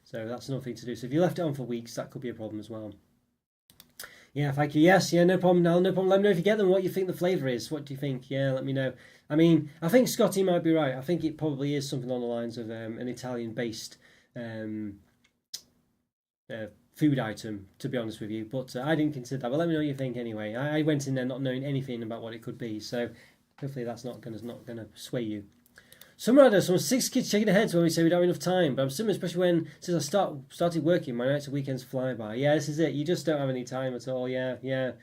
So that's another thing to do. So if you left it on for weeks, that could be a problem as well. Yeah, thank you. Yes, yeah, no problem, Nal, no problem. Let me know if you get them, what you think the flavour is. What do you think? Yeah, let me know. I mean, I think Scotty might be right. I think it probably is something on the lines of an Italian-based food item, to be honest with you. But I didn't consider that. But let me know what you think anyway. I went in there not knowing anything about what it could be. So hopefully that's not gonna sway you. Some 6 kids shaking their heads when we say we don't have enough time, but I'm assuming, especially since I started working, my nights and weekends fly by. Yeah, this is it. You just don't have any time at all. Yeah. The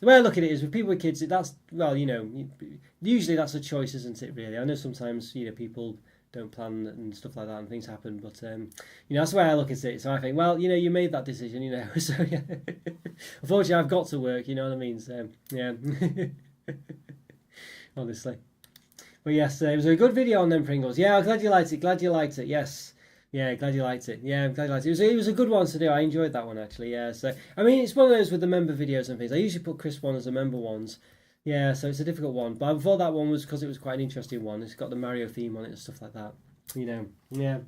way I look at it is, with people with kids, usually that's a choice, isn't it? Really, I know sometimes people don't plan and stuff like that, and things happen, but that's the way I look at it. So I think, well, you made that decision, so yeah. Unfortunately, I've got to work. You know what I mean? So yeah, honestly. But yes, it was a good video on them Pringles. Yeah, I'm glad you liked it. Yes. Yeah, glad you liked it. Yeah, I'm glad you liked it. It was a good one to do. I enjoyed that one, actually. Yeah, so, I mean, it's one of those with the member videos and things. I usually put crisp one as the member ones. Yeah, so it's a difficult one. But I thought that one was because it was quite an interesting one. It's got the Mario theme on it and stuff like that. Yeah.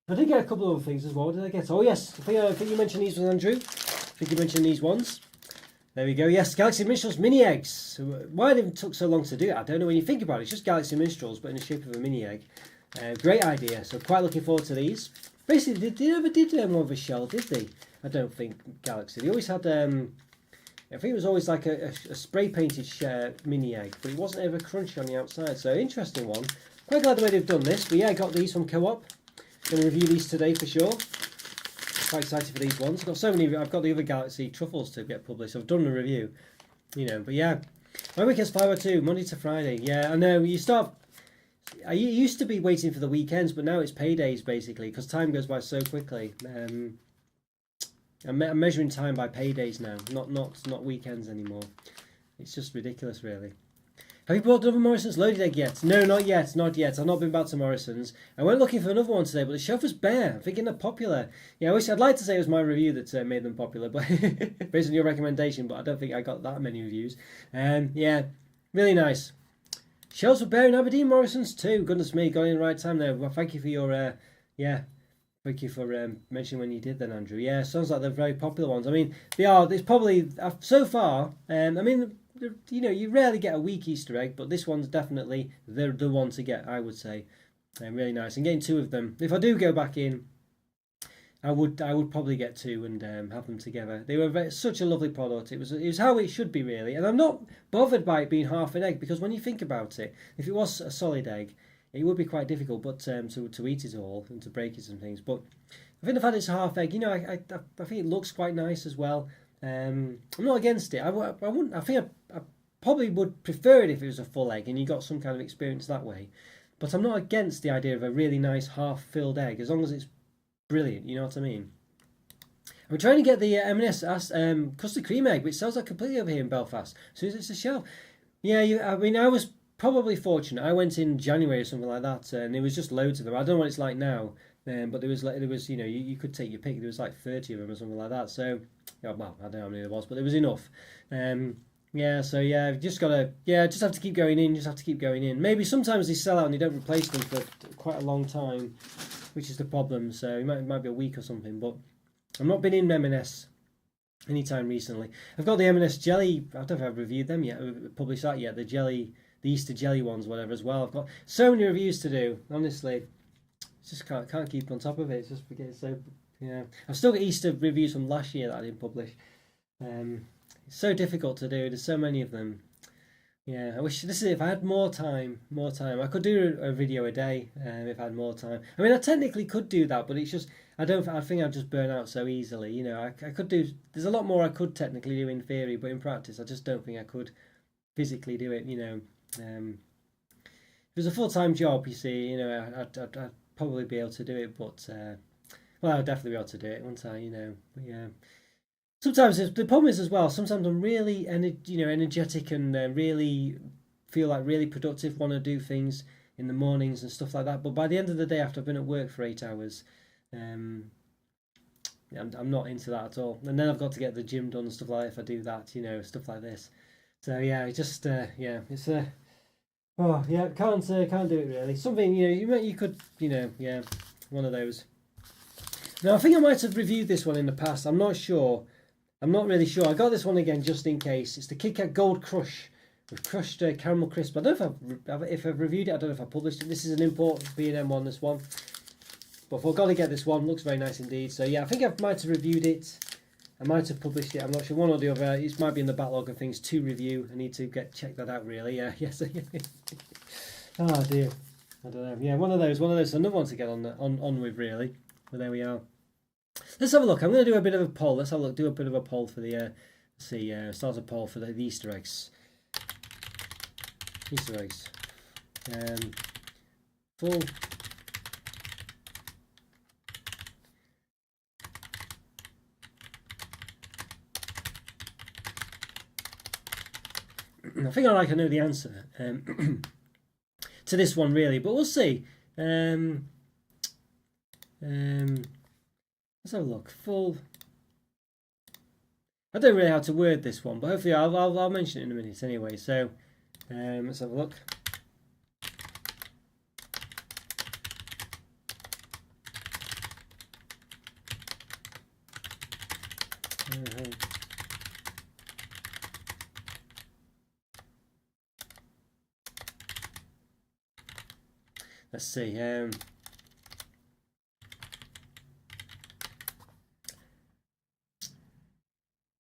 I did get a couple of other things as well. What did I get? Oh, yes. I think you mentioned these ones, Andrew. I think you mentioned these ones. There we go. Yes, Galaxy Minstrels mini eggs. Why it took so long to do it, I don't know when you think about it. It's just Galaxy Minstrels, but in the shape of a mini egg. Great idea. So quite looking forward to these. Basically, they never did more of a shell, did they? I don't think Galaxy. They always had. I think it was always like a spray painted mini egg, but it wasn't ever crunchy on the outside. So interesting one. Quite glad the way they've done this. But yeah, I got these from Co-op. Going to review these today for sure. Quite excited for these ones. I've got so many. I've got the other Galaxy truffles to get published. So I've done a review, But yeah, my weekend's 5:02, Monday to Friday. Yeah, I know. I used to be waiting for the weekends, but now it's paydays basically, because time goes by so quickly. I'm measuring time by paydays now, not weekends anymore. It's just ridiculous, really. Have you bought another Morrison's loaded egg yet? No, not yet. I've not been back to Morrison's. I went looking for another one today, but the shelf was bare. I'm thinking they're popular. Yeah, I'd like to say it was my review that made them popular, but based on your recommendation, but I don't think I got that many reviews. Yeah, really nice. Shelves were bare in Aberdeen Morrison's too. Goodness me, got in the right time there. Well, thank you for your thank you for mentioning when you did then, Andrew. Yeah, sounds like they're very popular ones. I mean, they are. It's probably so far. I mean, you rarely get a weak Easter egg, but this one's definitely the one to get, I would say. Really nice. And getting 2 of them. If I do go back in, I would probably get 2 and have them together. They were such a lovely product. It was how it should be, really. And I'm not bothered by it being half an egg, because when you think about it, if it was a solid egg, it would be quite difficult, but to eat it all and to break it and things. But I think the fact it's a half egg, I think it looks quite nice as well. I'm not against it. I wouldn't. I think I probably would prefer it if it was a full egg and you got some kind of experience that way. But I'm not against the idea of a really nice half-filled egg, as long as it's brilliant. You know what I mean? I'm trying to get the M&S custard cream egg, which sells like completely over here in Belfast. So it's a shelf. Yeah, I was probably fortunate. I went in January or something like that, and there was just loads of them. I don't know what it's like now, but there was you could take your pick. There was like 30 of them or something like that. So, well, I don't know how many there was, but there was enough. Just have to keep going in. Maybe sometimes they sell out and they don't replace them for quite a long time, which is the problem. So it might be a week or something. But I've not been in M&S anytime recently. I've got the M&S jelly. I don't know if I've reviewed them yet, published that yet. The Easter jelly ones, whatever, as well. I've got so many reviews to do. Honestly, just can't keep on top of it. It's just because I've still got Easter reviews from last year that I didn't publish. It's so difficult to do. There's so many of them. Yeah, I wish if I had more time, I could do a video a day if I had more time. I mean, I technically could do that, but it's just I think I'd just burn out so easily. I could do. There's a lot more I could technically do in theory, but in practice, I just don't think I could physically do it. If it was a full-time job, you see, I'd probably be able to do it, but I would definitely be able to do it, wouldn't I? But yeah. Sometimes the problem is as well. Sometimes I'm really, energetic and really feel like really productive. Want to do things in the mornings and stuff like that. But by the end of the day, after I've been at work for 8 hours, I'm not into that at all. And then I've got to get the gym done and stuff like that if I do that, stuff like this. So yeah, it's just it's oh yeah, can't do it really. Something you could yeah, one of those. Now I think I might have reviewed this one in the past. I'm not sure. I'm not really sure. I got this one again just in case. It's the Kit Kat Gold Crush with crushed caramel crisp. I don't know if I've reviewed it. I don't know if I published it. This is an import B&M one. This one. But I've got to get this one. Looks very nice indeed. So yeah, I think I might have reviewed it. I might have published it. I'm not sure. One or the other. It might be in the backlog of things to review. I need to check that out really. Yeah. Yes. Oh dear. I don't know. Yeah, one of those. Another one to get on with really. But there we are. Let's have a look. I'm going to do a bit of a poll. Let's have a look. Do a bit of a poll for the. Let's see. Start a poll for the Easter eggs. Easter eggs. Full. I think I know the answer to this one really, but we'll see. Let's have a look. Full. I don't really know how to word this one, but hopefully I'll mention it in a minute anyway. So let's have a look. Let's see.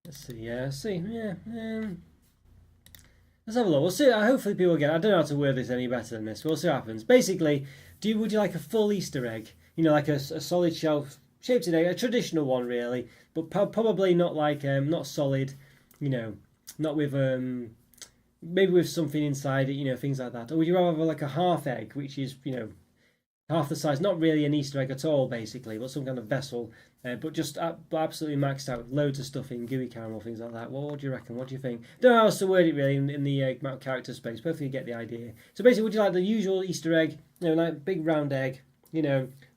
Let's see. Yeah. See. Yeah. Let's have a look. We'll see. Hopefully people get. I don't know how to word this any better than this. We'll see what happens. Basically, would you like a full Easter egg? Like a solid shell shaped egg, a traditional one really, but probably not like not solid. Not with maybe with something inside it. Things like that. Or would you rather have like a half egg, which is half the size, not really an Easter egg at all, basically, but some kind of vessel, but just absolutely maxed out with loads of stuff in, gooey caramel, things like that. What do you reckon? What do you think? Don't know how else to word it really in the character space, but hopefully you get the idea. So basically, would you like the usual Easter egg, like big round egg,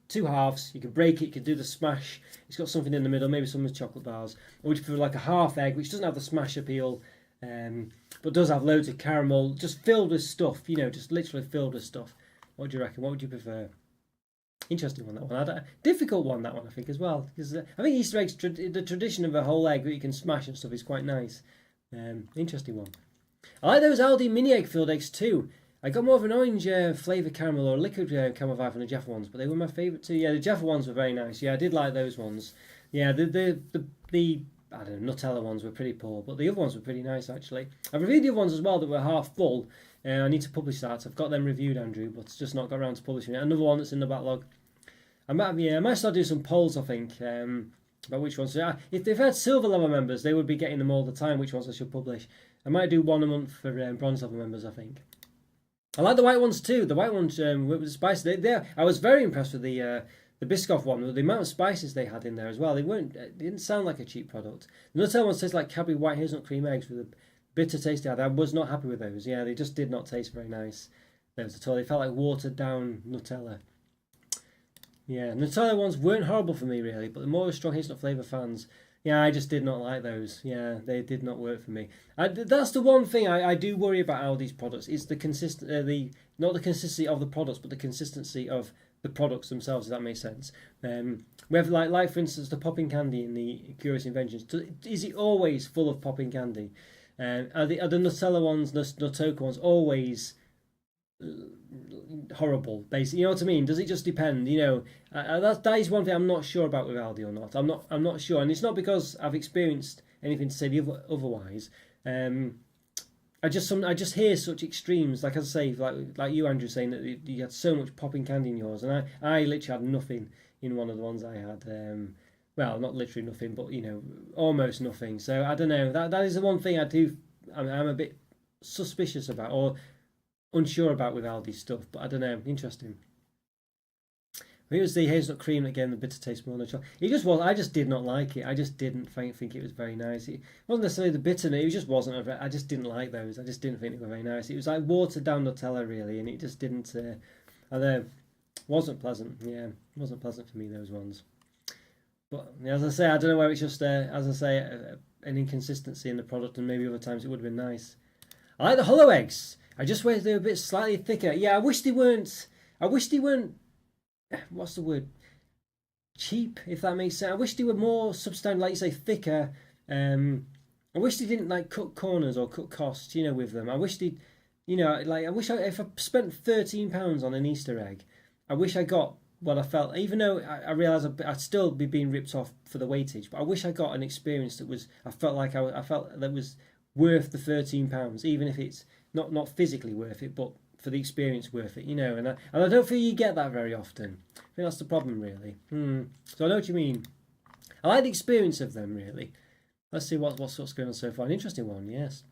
two halves, you can break it, you can do the smash, it's got something in the middle, maybe some with chocolate bars, or would you prefer like a half egg, which doesn't have the smash appeal, but does have loads of caramel, just filled with stuff, just literally filled with stuff. What do you reckon? What would you prefer? Interesting one, that one. Difficult one, that one, I think, as well. Because I think Easter eggs, the tradition of a whole egg that you can smash and stuff is quite nice. Interesting one. I like those Aldi mini egg filled eggs too. I got more of an orange flavour caramel or liquid caramel vibe from the Jaffa ones, but they were my favourite too. Yeah, the Jaffa ones were very nice. Yeah, I did like those ones. Yeah, the I don't know, Nutella ones were pretty poor, but the other ones were pretty nice actually. I've reviewed the other ones as well that were half full. I need to publish that. I've got them reviewed, Andrew, but it's just not got around to publishing it. Another one that's in the backlog. I might start doing some polls, I think, about which ones. If they've had silver level members, they would be getting them all the time, which ones I should publish. I might do one a month for bronze level members, I think. I like the white ones too. The white ones with the spices. I was very impressed with the Biscoff one, with the amount of spices they had in there as well. They didn't sound like a cheap product. The Nutella ones taste like Cadbury white hazelnut cream eggs with a bitter taste they had. I was not happy with those. Yeah, they just did not taste very nice. Those at all. They felt like watered down Nutella. Yeah, Nutella ones weren't horrible for me really, but the more strong hazelnut flavour fans, yeah, I just did not like those. Yeah, they did not work for me. That's the one thing I do worry about Aldi's products. Is the not the consistency of the products, but the consistency of the products themselves. If that makes sense. We have like for instance the popping candy in the Curious Inventions. Is it always full of popping candy? Are the Nutella ones, the Nutella ones always horrible, basically? You know what I mean? Does it just depend? That is one thing I'm not sure about with Aldi or not. I'm not sure, and it's not because I've experienced anything to say otherwise. I just hear such extremes, like I say, like you, Andrew, saying that you had so much popping candy in yours, and I literally had nothing in one of the ones I had. Well, not literally nothing, but almost nothing. So I don't know. That is the one thing I'm a bit suspicious about, or unsure about with Aldi stuff, but I don't know. Interesting. Here's the hazelnut cream again, the bitter taste more natural. It just was. I just did not like it. I just didn't think it was very nice. It wasn't necessarily the bitterness. It just wasn't. I just didn't like those. I just didn't think they were very nice. It was like watered down Nutella really, and it just didn't. I know, wasn't pleasant. Yeah, it wasn't pleasant for me, those ones. But as I say, I don't know where it's just, as I say, an inconsistency in the product, and maybe other times it would have been nice. I like the hollow eggs. I just wish they were a bit slightly thicker. Yeah, I wish they weren't. I wish they weren't. What's the word? Cheap, if that makes sense. I wish they were more substantial, like you say, thicker. I wish they didn't like cut corners or cut costs, with them. I wish they, like if I spent £13 on an Easter egg, I wish I got what I felt. Even though I realise I'd still be being ripped off for the weightage, but I wish I got an experience that was. I felt like I felt that was worth the £13, even if it's not physically worth it, but for the experience worth it, And I don't feel you get that very often. I think that's the problem, really. So I know what you mean. I like the experience of them, really. Let's see what's going on so far. An interesting one, yes.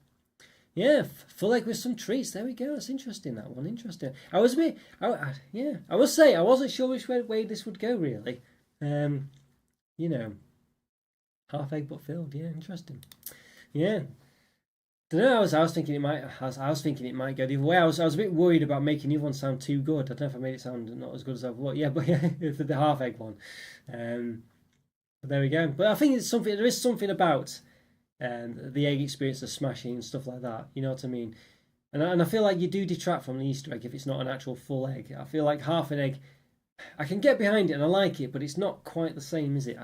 Yeah, full egg with some treats. There we go. That's interesting. That one, interesting. I was a bit, I must say I wasn't sure which way this would go, really. Half egg but filled. Yeah, interesting. Yeah. Don't know. I was thinking it might. I was thinking it might go the other way. I was a bit worried about making the other one sound too good. I don't know if I made it sound not as good as I thought. Yeah, but yeah, for the half egg one. But there we go. But I think it's something. There is something about the egg experience of smashing and stuff like that. You know what I mean? And I feel like you do detract from the Easter egg if it's not an actual full egg. I feel like half an egg, I can get behind it and I like it, but it's not quite the same, is it?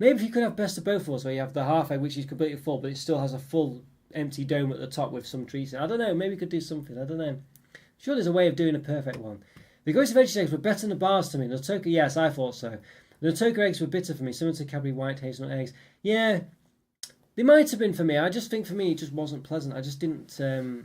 Maybe if you could have best of both worlds, where you have the half egg which is completely full, but it still has a full empty dome at the top with some treats in. I don't know. Maybe you could do something. I don't know. Sure, there's a way of doing a perfect one. The Ghost of Veggie eggs were better than the bars to me. The Toka, yes, I thought so. The Toka eggs were bitter for me, similar to Cadbury white hazelnut eggs. Yeah, they might have been for me. I just think for me it just wasn't pleasant. I just didn't. The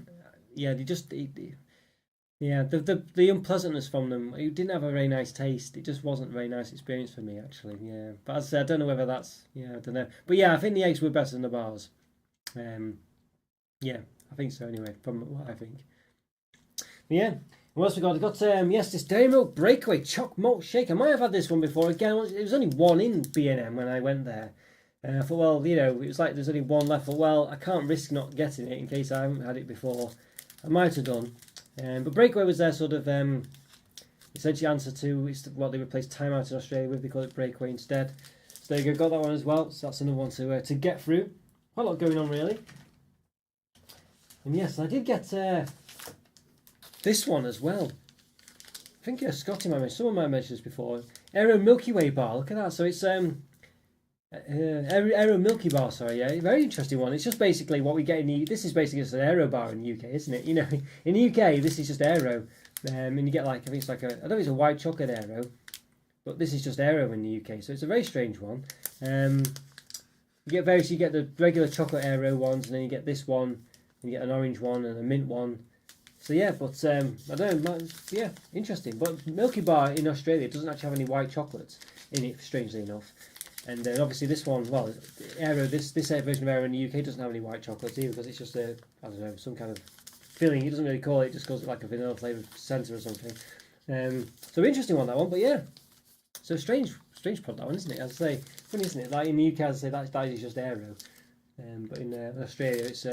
unpleasantness from them. It didn't have a very nice taste. It just wasn't a very nice experience for me, actually. Yeah, but as I said, I don't know whether that's. Yeah, I don't know. But yeah, I think the eggs were better than the bars. Yeah, I think so. Anyway, from what I think. But yeah. What else we got? I got this Dairy Milk Breakaway Choc Malt Shake. I might have had this one before. Again, it was only one in B&M when I went there. I thought, well, it was like there's only one left. But well, I can't risk not getting it in case I haven't had it before. I might have done. But Breakaway was their sort of essentially answer to what they replaced Time Out in Australia with. They call it Breakaway instead. So there you go. Got that one as well. So that's another one to get through. Quite a lot going on, really. And yes, I did get this one as well. I think Scotty might mention, someone might mention this before. Aero Milky Way bar. Look at that. So it's Aero Milky Bar. Sorry, yeah, very interesting one. It's just basically what we get in the. This is basically just an Aero bar in the UK, isn't it? In the UK, this is just Aero, and you get like I think it's like I don't know if it's a white chocolate Aero, but this is just Aero in the UK. So it's a very strange one. You get the regular chocolate Aero ones, and then you get this one, and you get an orange one and a mint one. So yeah, but I don't know, yeah, interesting. But Milky Bar in Australia doesn't actually have any white chocolates in it, strangely enough. And then obviously this one, well, Aero, this version of Aero in the UK doesn't have any white chocolates either, because it's just I don't know, some kind of filling. He doesn't really call it, just calls it like a vanilla flavoured centre or something. So interesting one, that one. But yeah, so strange product, that one, isn't it? As I say, funny, isn't it? Like in the UK, as I say, that is just Aero. But in Australia, it's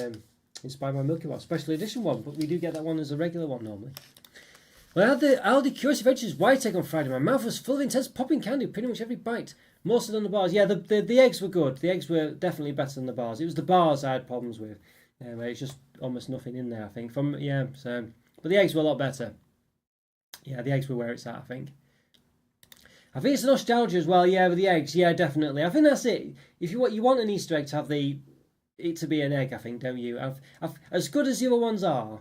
inspired by Milky Bar, special edition one, but we do get that one as a regular one normally. Well, I had the Aldi Curious Adventures white egg on Friday. My mouth was full of intense popping candy, pretty much every bite. More so than the bars. Yeah, the eggs were good. The eggs were definitely better than the bars. It was the bars I had problems with. Where it's just almost nothing in there, I think. But the eggs were a lot better. Yeah, the eggs were where it's at, I think. I think it's nostalgia as well, yeah, with the eggs. Yeah, definitely. I think that's it. If you want an Easter egg to have it to be an egg, I think, don't you? I've as good as the other ones are,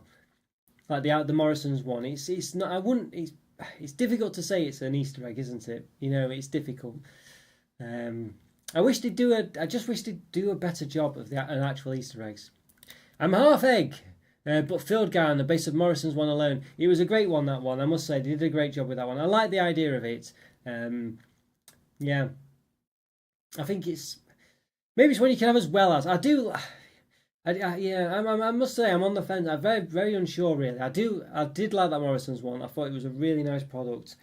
like the Morrison's one. It's not. I wouldn't. It's difficult to say it's an Easter egg, isn't it? It's difficult. I just wish they'd do a better job of an actual Easter eggs. I'm half egg, but filled guy on the base of Morrison's one alone. It was a great one, that one. I must say, they did a great job with that one. I like the idea of it. Yeah, I think maybe it's one you can have as well as I do. I must say I'm on the fence. I'm very, very unsure really. I did like that Morrison's one. I thought it was a really nice product.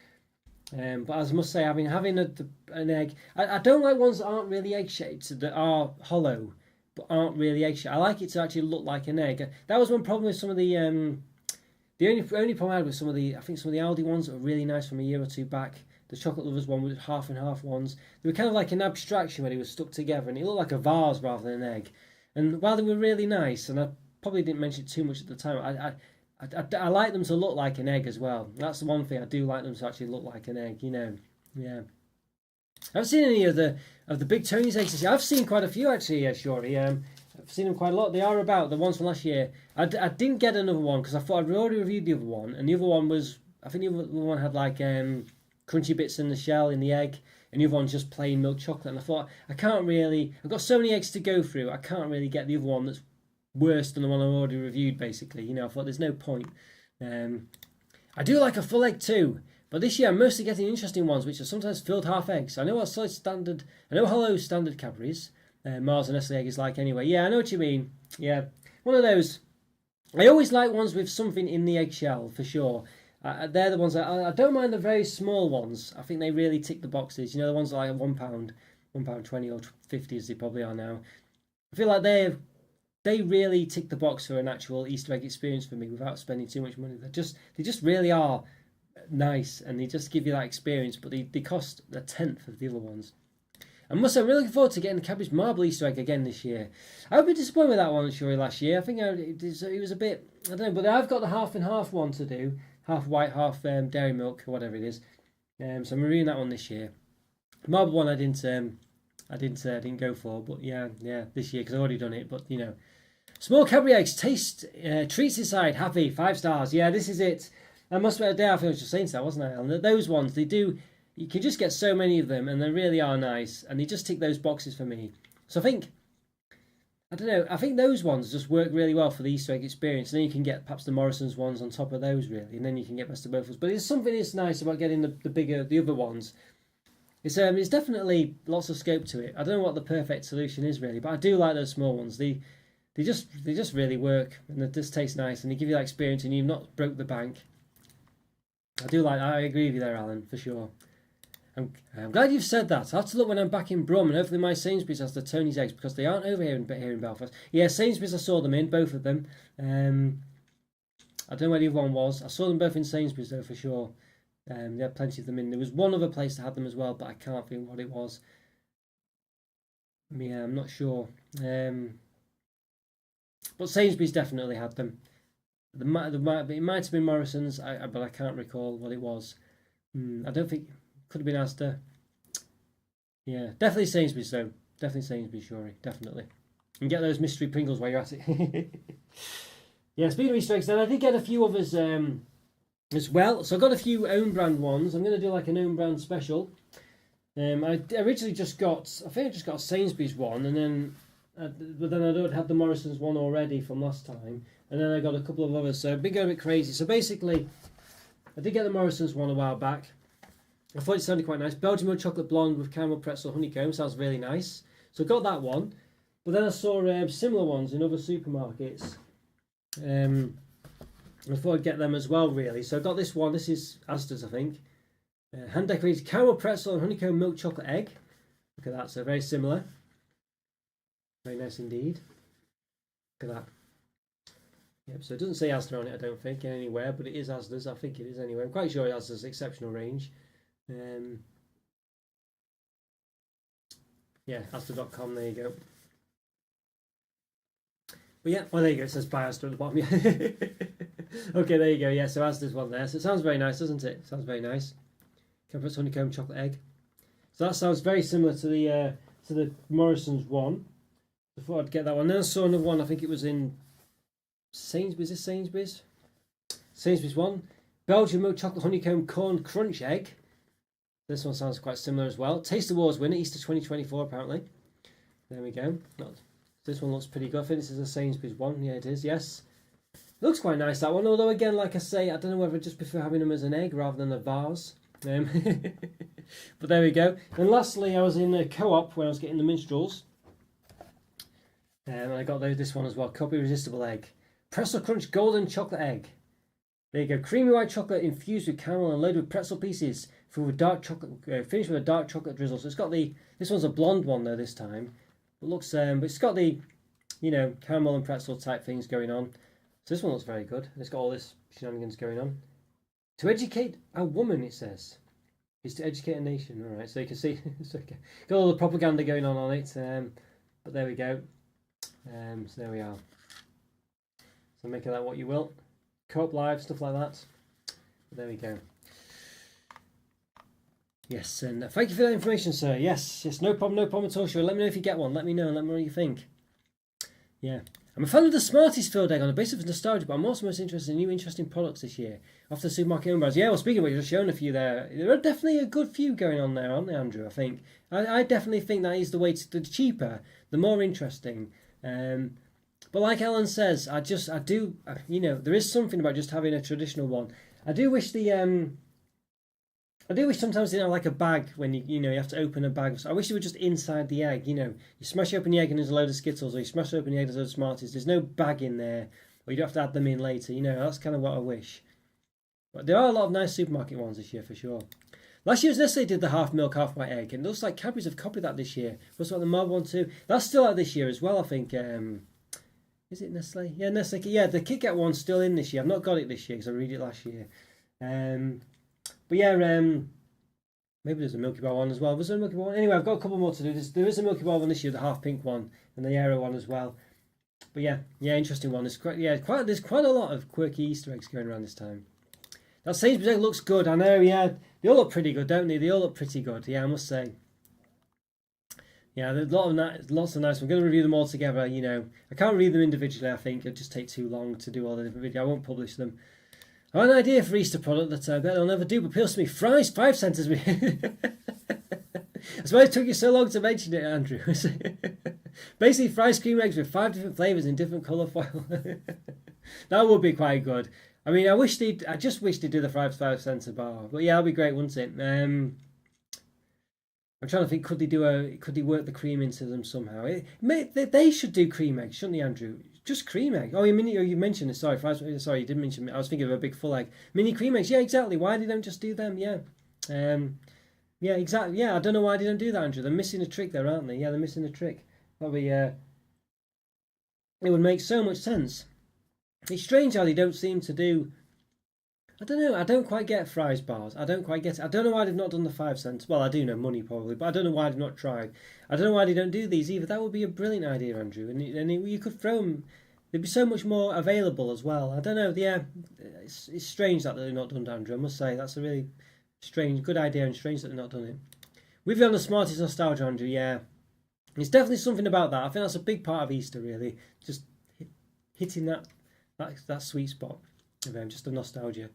But as I must say, having an egg, I don't like ones that aren't really egg shaped, that are hollow but aren't really egg shaped. I like it to actually look like an egg. That was one problem with some of the only problem I had with some of the Aldi ones that were really nice from a year or two back. the Chocolate Lovers one with half and half ones. They were kind of like an abstraction where they were stuck together, and it looked like a vase rather than an egg. And while they were really nice, and I probably didn't mention it too much at the time, I like them to look like an egg as well. That's the one thing I do like them to actually look like an egg. Yeah. I haven't seen any of the big Tony's eggs this year. I've seen quite a few actually, Shorty. I've seen them quite a lot. They are about the ones from last year. I didn't get another one because I thought I'd already reviewed the other one, and the other one was, I think the other one had like crunchy bits in the shell in the egg, and the other one's just plain milk chocolate. And I thought I've got so many eggs to go through. I can't really get the other one that's worse than the one I already reviewed. Basically, I thought there's no point. I do like a full egg too. But this year I'm mostly getting interesting ones which are sometimes filled half eggs. I know what solid standard, I know hollow standard Cadbury's, Mars and Nestle egg is like anyway. Yeah, I know what you mean. Yeah, one of those. I always like ones with something in the eggshell for sure. They're the ones I don't mind the very small ones. I think they really tick the boxes. The ones that are like £1.20 or 50 as they probably are now. I feel like they really tick the box for an actual Easter egg experience for me without spending too much money. They just really are nice, and they just give you that experience, but they cost a tenth of the other ones. I must say, I'm really looking forward to getting the Cadbury's Marble Easter egg again this year. I was a bit disappointed with that one, surely, last year. I think it was a bit, I don't know, but I've got the half and half one to do, half white, half dairy milk, or whatever it is. So I'm reviewing that one this year. Marble one I didn't go for, but yeah, this year because I've already done it. But small Cadbury eggs, taste treats inside, happy, 5 stars. Yeah, this is it. I must be a day I was just saying that, wasn't I? And those ones, you can just get so many of them, and they really are nice, and they just tick those boxes for me. So I think those ones just work really well for the Easter egg experience, and then you can get perhaps the Morrison's ones on top of those, really, and then you can get best of both worlds. But there's something that's nice about getting the other ones. It's definitely lots of scope to it. I don't know what the perfect solution is, really, but I do like those small ones. They just really work, and they just taste nice, and they give you that experience, and you've not broke the bank. I agree with you there, Alan, for sure. I'm glad you've said that. I'll have to look when I'm back in Brum, and hopefully my Sainsbury's has the Tony's eggs, because they aren't over here in Belfast. Yeah, Sainsbury's I saw them in, both of them. I don't know where the other one was. I saw them both in Sainsbury's though, for sure. They had plenty of them in. There was one other place that had them as well, but I can't think what it was. Yeah, I'm not sure. But Sainsbury's definitely had them. It might have been Morrison's, but I can't recall what it was. I don't think, could have been Asda. Yeah, definitely Sainsbury's though. Definitely Sainsbury's, Shorey, definitely. And get those mystery Pringles while you're at it. Yeah, speaking of Easter eggs, then I did get a few others as well. So I got a few own brand ones. I'm going to do like an own brand special. I originally just got a Sainsbury's one, and then but then I don't have the Morrison's one already from last time. And then I got a couple of others, so I've been going a bit crazy. So basically, I did get the Morrison's one a while back. I thought it sounded quite nice. Belgian milk chocolate blonde with caramel pretzel honeycomb. Sounds really nice. So I got that one. But then I saw similar ones in other supermarkets. I thought I'd get them as well, really. So I got this one. This is Asda's, I think. Hand-decorated caramel pretzel and honeycomb milk chocolate egg. Look at that. So very similar. Very nice indeed. Look at that. Yep, so it doesn't say Asda on it, I don't think, anywhere, but it is Asda's. I think it is anyway. I'm quite sure it has this exceptional range. Yeah, Asda.com, there you go. But yeah, well, there you go. It says buy Asda at the bottom. Yeah. Okay, there you go. Yeah, so Asda's one there. So it sounds very nice, doesn't it? Sounds very nice. Campbell's honeycomb chocolate egg. So that sounds very similar to the Morrison's one. I thought I'd get that one. Then I saw another one. I think it was in Sainsbury's. Is Sainsbury's? Sainsbury's one. Belgian milk chocolate honeycomb corn crunch egg. This one sounds quite similar as well. Taste Awards winner, Easter 2024 apparently. There we go. This one looks pretty good. I think this is a Sainsbury's one. Yeah, it is. Yes. It looks quite nice, that one. Although, again, like I say, I don't know whether I just prefer having them as an egg rather than a vase. But there we go. And lastly, I was in a Co-op when I was getting the minstrels. And I got this one as well. Copy Irresistible egg. Pretzel Crunch Golden Chocolate Egg. There you go. Creamy white chocolate infused with caramel and loaded with pretzel pieces. Filled with dark chocolate, finished with a dark chocolate drizzle. So it's got this one's a blonde one though this time. It looks, but it's got the, caramel and pretzel type things going on. So this one looks very good. It's got all this shenanigans going on. To educate a woman, it says. Is to educate a nation. All right, so you can see it's okay. Got all the propaganda going on it. But there we go. So there we are. So make of that what you will. Co-op live, stuff like that. But there we go. Yes, and thank you for that information, sir. Yes, no problem at all. Sure, let me know if you get one. Let me know what you think. Yeah. I'm a fan of the Smarties filled egg on the basis of nostalgia, but I'm also most interested in new interesting products this year. Off the supermarket own brands. Yeah, well, speaking of which, you've just shown a few there. There are definitely a good few going on there, aren't there, Andrew? I think. I definitely think that is the way to. The cheaper, the more interesting. But like Ellen says, I do, there is something about just having a traditional one. I do wish sometimes they have like a bag when you have to open a bag. So I wish it were just inside the egg. You smash open the egg and there's a load of Skittles, or you smash open the egg and there's a load of Smarties. There's no bag in there, or you don't have to add them in later. That's kind of what I wish. But there are a lot of nice supermarket ones this year for sure. Last year's Nestle did the half milk, half white egg, and it looks like Cadbury's have copied that this year. Also like the Marble one too. That's still out this year as well, I think. Is it Nestle? Yeah, Nestle. Yeah, the Kit Kat one's still in this year. I've not got it this year because I read it last year. But yeah, maybe there's a Milky Bar one as well. Was there a Milky Bar one? Anyway, I've got a couple more to do. There is a Milky Bar one this year, the half pink one, and the Aero one as well. But yeah, interesting one. There's quite a lot of quirky Easter eggs going around this time. That Sainsbury's egg looks good. I know. Yeah, they all look pretty good, don't they? They all look pretty good. Yeah, I must say. Yeah, there's lots of nice. I'm going to review them all together. I can't read them individually. I think it'll just take too long to do all the different videos. I won't publish them. I have an idea for Easter product that I bet I'll never do, but appeals to me. Fries, 5 cents is me. That's why it took you so long to mention it, Andrew. Basically, fried cream eggs with 5 different flavours in different colour foil. That would be quite good. I mean, I just wish they'd do the 5 cents a bar. But yeah, that'd be great, wouldn't it? I'm trying to think, could they work the cream into them somehow? They should do cream eggs, shouldn't they, Andrew? Just cream egg. Oh, you mentioned it. Sorry, you didn't mention it. I was thinking of a big full egg. Mini cream eggs. Yeah, exactly. Why they don't just do them? Yeah. Yeah, exactly. Yeah, I don't know why they don't do that, Andrew. They're missing a trick there, aren't they? Yeah, they're missing a trick. Probably, it would make so much sense. It's strange how they don't seem to do. I don't know. I don't quite get fries bars. I don't quite get it. I don't know why they've not done the 5 cents. Well, I do know money probably, but I don't know why they've not tried. I don't know why they don't do these either. That would be a brilliant idea, Andrew. And you could throw them. They'd be so much more available as well. I don't know. Yeah, it's strange that they're not done, Andrew. I must say that's a really strange, good idea, and strange that they're not done it. With you on the Smarties nostalgia, Andrew. Yeah, it's definitely something about that. I think that's a big part of Easter, really. Just hitting that sweet spot of just the nostalgia.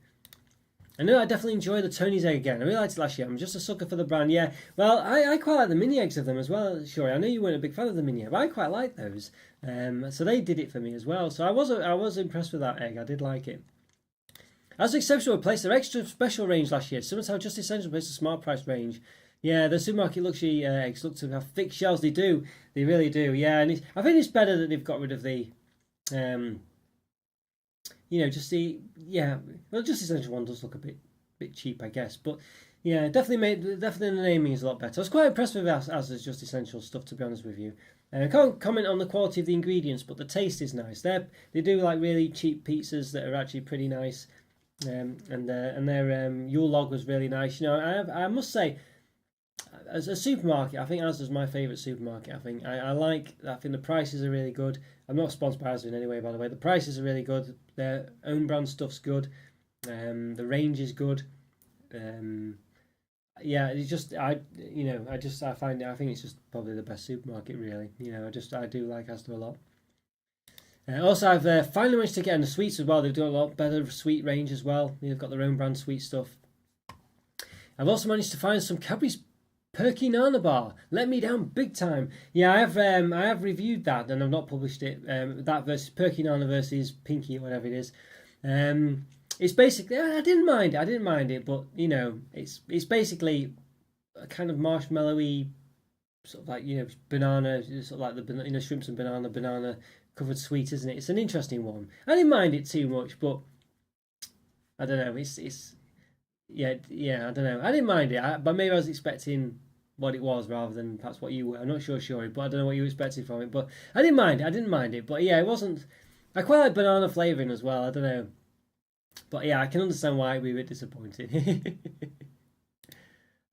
I know I definitely enjoy the Tony's egg again. I really liked it last year. I'm just a sucker for the brand. Yeah, well, I quite like the mini eggs of them as well. Sure, I know you weren't a big fan of the mini egg, but I quite like those. So they did it for me as well. So I was impressed with that egg. I did like it. As Exceptional replaced their extra special range last year, similar to how Just Essential replaced the smart price range. Yeah, the supermarket luxury eggs look to have thick shells. They do. They really do. Yeah, and I think it's better that they've got rid of the... just Essential one does look a bit cheap, I guess. But yeah, definitely the naming is a lot better. I was quite impressed with Asda's Just Essential stuff, to be honest with you. I can't comment on the quality of the ingredients, but the taste is nice. They do like really cheap pizzas that are actually pretty nice, and their Yule log was really nice. I must say, as a supermarket, I think Asda's my favourite supermarket. I think the prices are really good. I'm not sponsored by Asda in any way, by the way. The prices are really good. Their own brand stuff's good. The range is good. It's just I find it. I think it's just probably the best supermarket, really. I do like Asda a lot. Also, I've finally managed to get in the sweets as well. They've done a lot better sweet range as well. They've got their own brand sweet stuff. I've also managed to find some Cadbury's Perky Nana Bar. Let me down big time. Yeah, I have reviewed that and I've not published it. That versus Perky Nana versus Pinky or whatever it is. It's basically I didn't mind it, but it's basically a kind of marshmallowy sort of like banana, sort of like the shrimps and banana covered sweet, isn't it? It's an interesting one. I didn't mind it too much, but I don't know. It's I don't know. I didn't mind it, but maybe I was expecting what it was rather than perhaps what you were. I'm not sure, but I don't know what you were expecting from it. But I didn't mind it. But yeah, it wasn't. I quite like banana flavouring as well. I don't know. But yeah, I can understand why we were disappointed.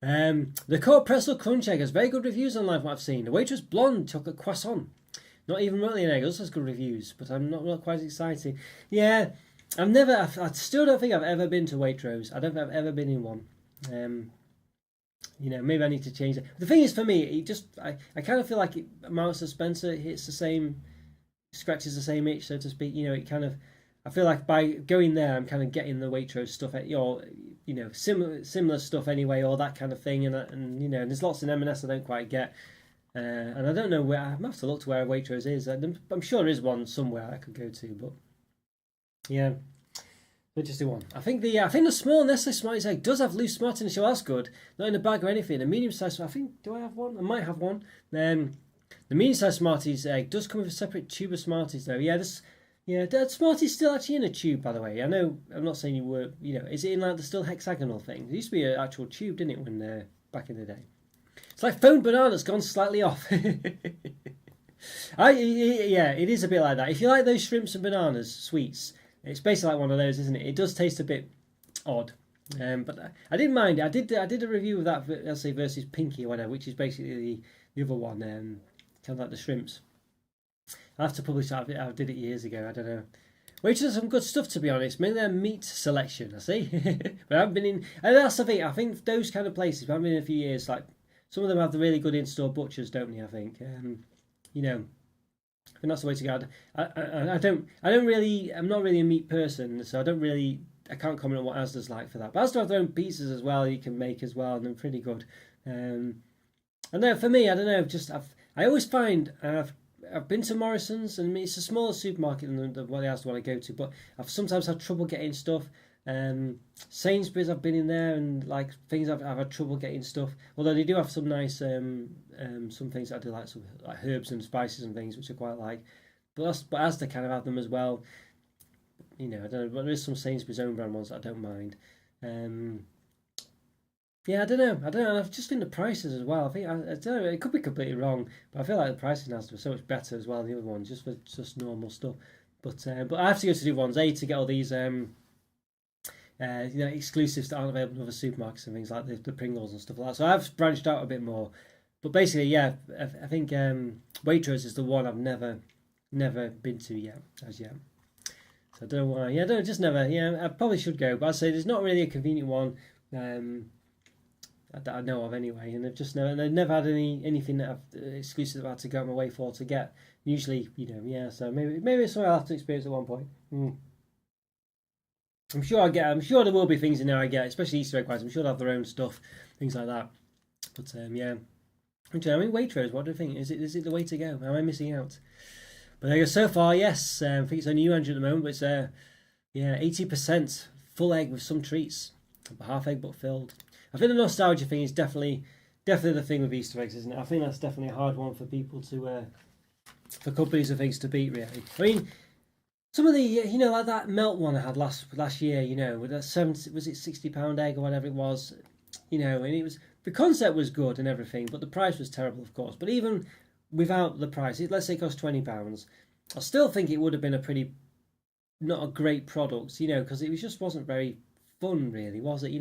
The cold pretzel crunch egg has very good reviews online from what I've seen. The Waitrose blonde chocolate croissant. Not even remotely an egg, also has good reviews, but I'm not quite excited. Yeah, I still don't think I've ever been to Waitrose. I don't think I've ever been in one. Maybe I need to change it. The thing is, for me, I kind of feel like Marks and Spencer scratches the same itch, so to speak. It kind of, I feel like by going there, I'm kind of getting the Waitrose stuff, or similar stuff anyway, or that kind of thing. And there's lots in M&S I don't quite get, and I don't know where. I have to look to where a Waitrose is. I'm sure there is one somewhere I could go to, but yeah. Interesting one. I think the small Nestle Smarties egg does have loose Smarties in the shell. That's good. Not in a bag or anything. A medium sized. Do I have one? I might have one. The medium sized Smarties egg does come with a separate tube of Smarties though. The Smarties still actually in a tube, by the way. I know. I'm not saying you were. Is it in like the still hexagonal thing? It used to be an actual tube, didn't it? When back in the day. It's like foamed banana that's gone slightly off. It is a bit like that. If you like those shrimps and bananas sweets. It's basically like one of those, isn't it? It does taste a bit odd, but I didn't mind it. I did a review of that, let's say, versus Pinky or whatever, which is basically the other one, kind of like the shrimps. I have to publish that. I did it years ago. I don't know. Which is some good stuff, to be honest. Mainly their meat selection, I see. But I haven't been in. And that's the thing. I think those kind of places. I haven't been in a few years. Like some of them have the really good in-store butchers, don't they? I think. And that's the way to go. I'm not really a meat person, so I can't comment on what Asda's like for that. But Asda have their own pizzas as well, you can make as well, and they're pretty good. And then for me, I don't know, I always find, I've been to Morrison's, and it's a smaller supermarket than what the Asda one I go to, but I've sometimes had trouble getting stuff. Sainsbury's, I've been in there, and like things I've had trouble getting stuff. Although they do have some nice some things that I do like, some like herbs and spices and things which I quite like. But Asda kind of have them as well. I don't know, but there is some Sainsbury's own brand ones that I don't mind. I don't know. And I've just think the prices as well. I don't know. It could be completely wrong, but I feel like the prices in Asda are so much better as well than the other ones, just for just normal stuff. But I have to go to do ones to get all these exclusives that aren't available in other supermarkets and things like the Pringles and stuff like that. So I've branched out a bit more. But basically, I think Waitrose is the one I've never been to yet, as yet. So I don't know why. Just never. I probably should go, but I'd say there's not really a convenient one that I know of anyway. And they've never had anything that I've exclusive that I've had to go out my way for to get. Usually, So maybe it's something I'll have to experience at one point. I'm sure there will be things in there I get, especially Easter egg wise. I'm sure they'll have their own stuff, things like that. But Waitrose, what do you think? Is it the way to go? Am I missing out? But there you go. So far, yes. I think it's only 100 at the moment, but it's 80% full egg with some treats, half egg but filled. I think the nostalgia thing is definitely the thing with Easter eggs, isn't it? I think that's definitely a hard one for people to for companies and things to beat. Really, I mean. Some of the, like that melt one I had last year, with that was it £60 egg or whatever it was, and it was, the concept was good and everything, but the price was terrible, of course. But even without the price, let's say it cost £20, I still think it would have been not a great product, because it just wasn't very fun, really, was it?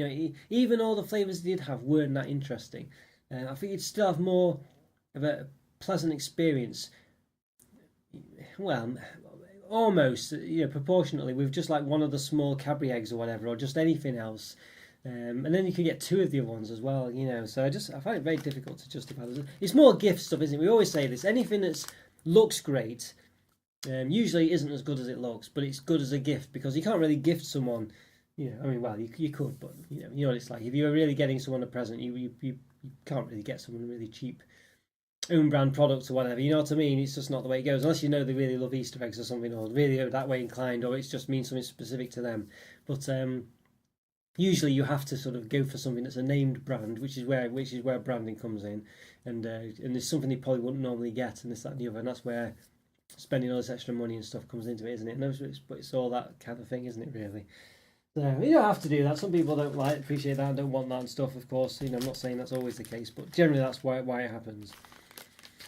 Even all the flavours it did have weren't that interesting. And I think you'd still have more of a pleasant experience. Well, almost, proportionately with just like one of the small Cadbury eggs or whatever, or just anything else. And then you can get two of the other ones as well, So I find it very difficult to justify this. It's more gift stuff, isn't it? We always say this. Anything that looks great usually isn't as good as it looks, but it's good as a gift, because you can't really gift someone, you could, but you know what it's like. If you're really getting someone a present, you can't really get someone really cheap own brand products or whatever, you know what I mean? It's just not the way it goes, unless they really love Easter eggs or something, or really are that way inclined, or it just means something specific to them. But usually you have to sort of go for something that's a named brand, which is where branding comes in, and there's something they probably wouldn't normally get, and this, that, and the other, and that's where spending all this extra money and stuff comes into it, isn't it? But it's all that kind of thing, isn't it, really? So you don't have to do that. Some people don't appreciate that and don't want that and stuff, of course. I'm not saying that's always the case, but generally that's why it happens.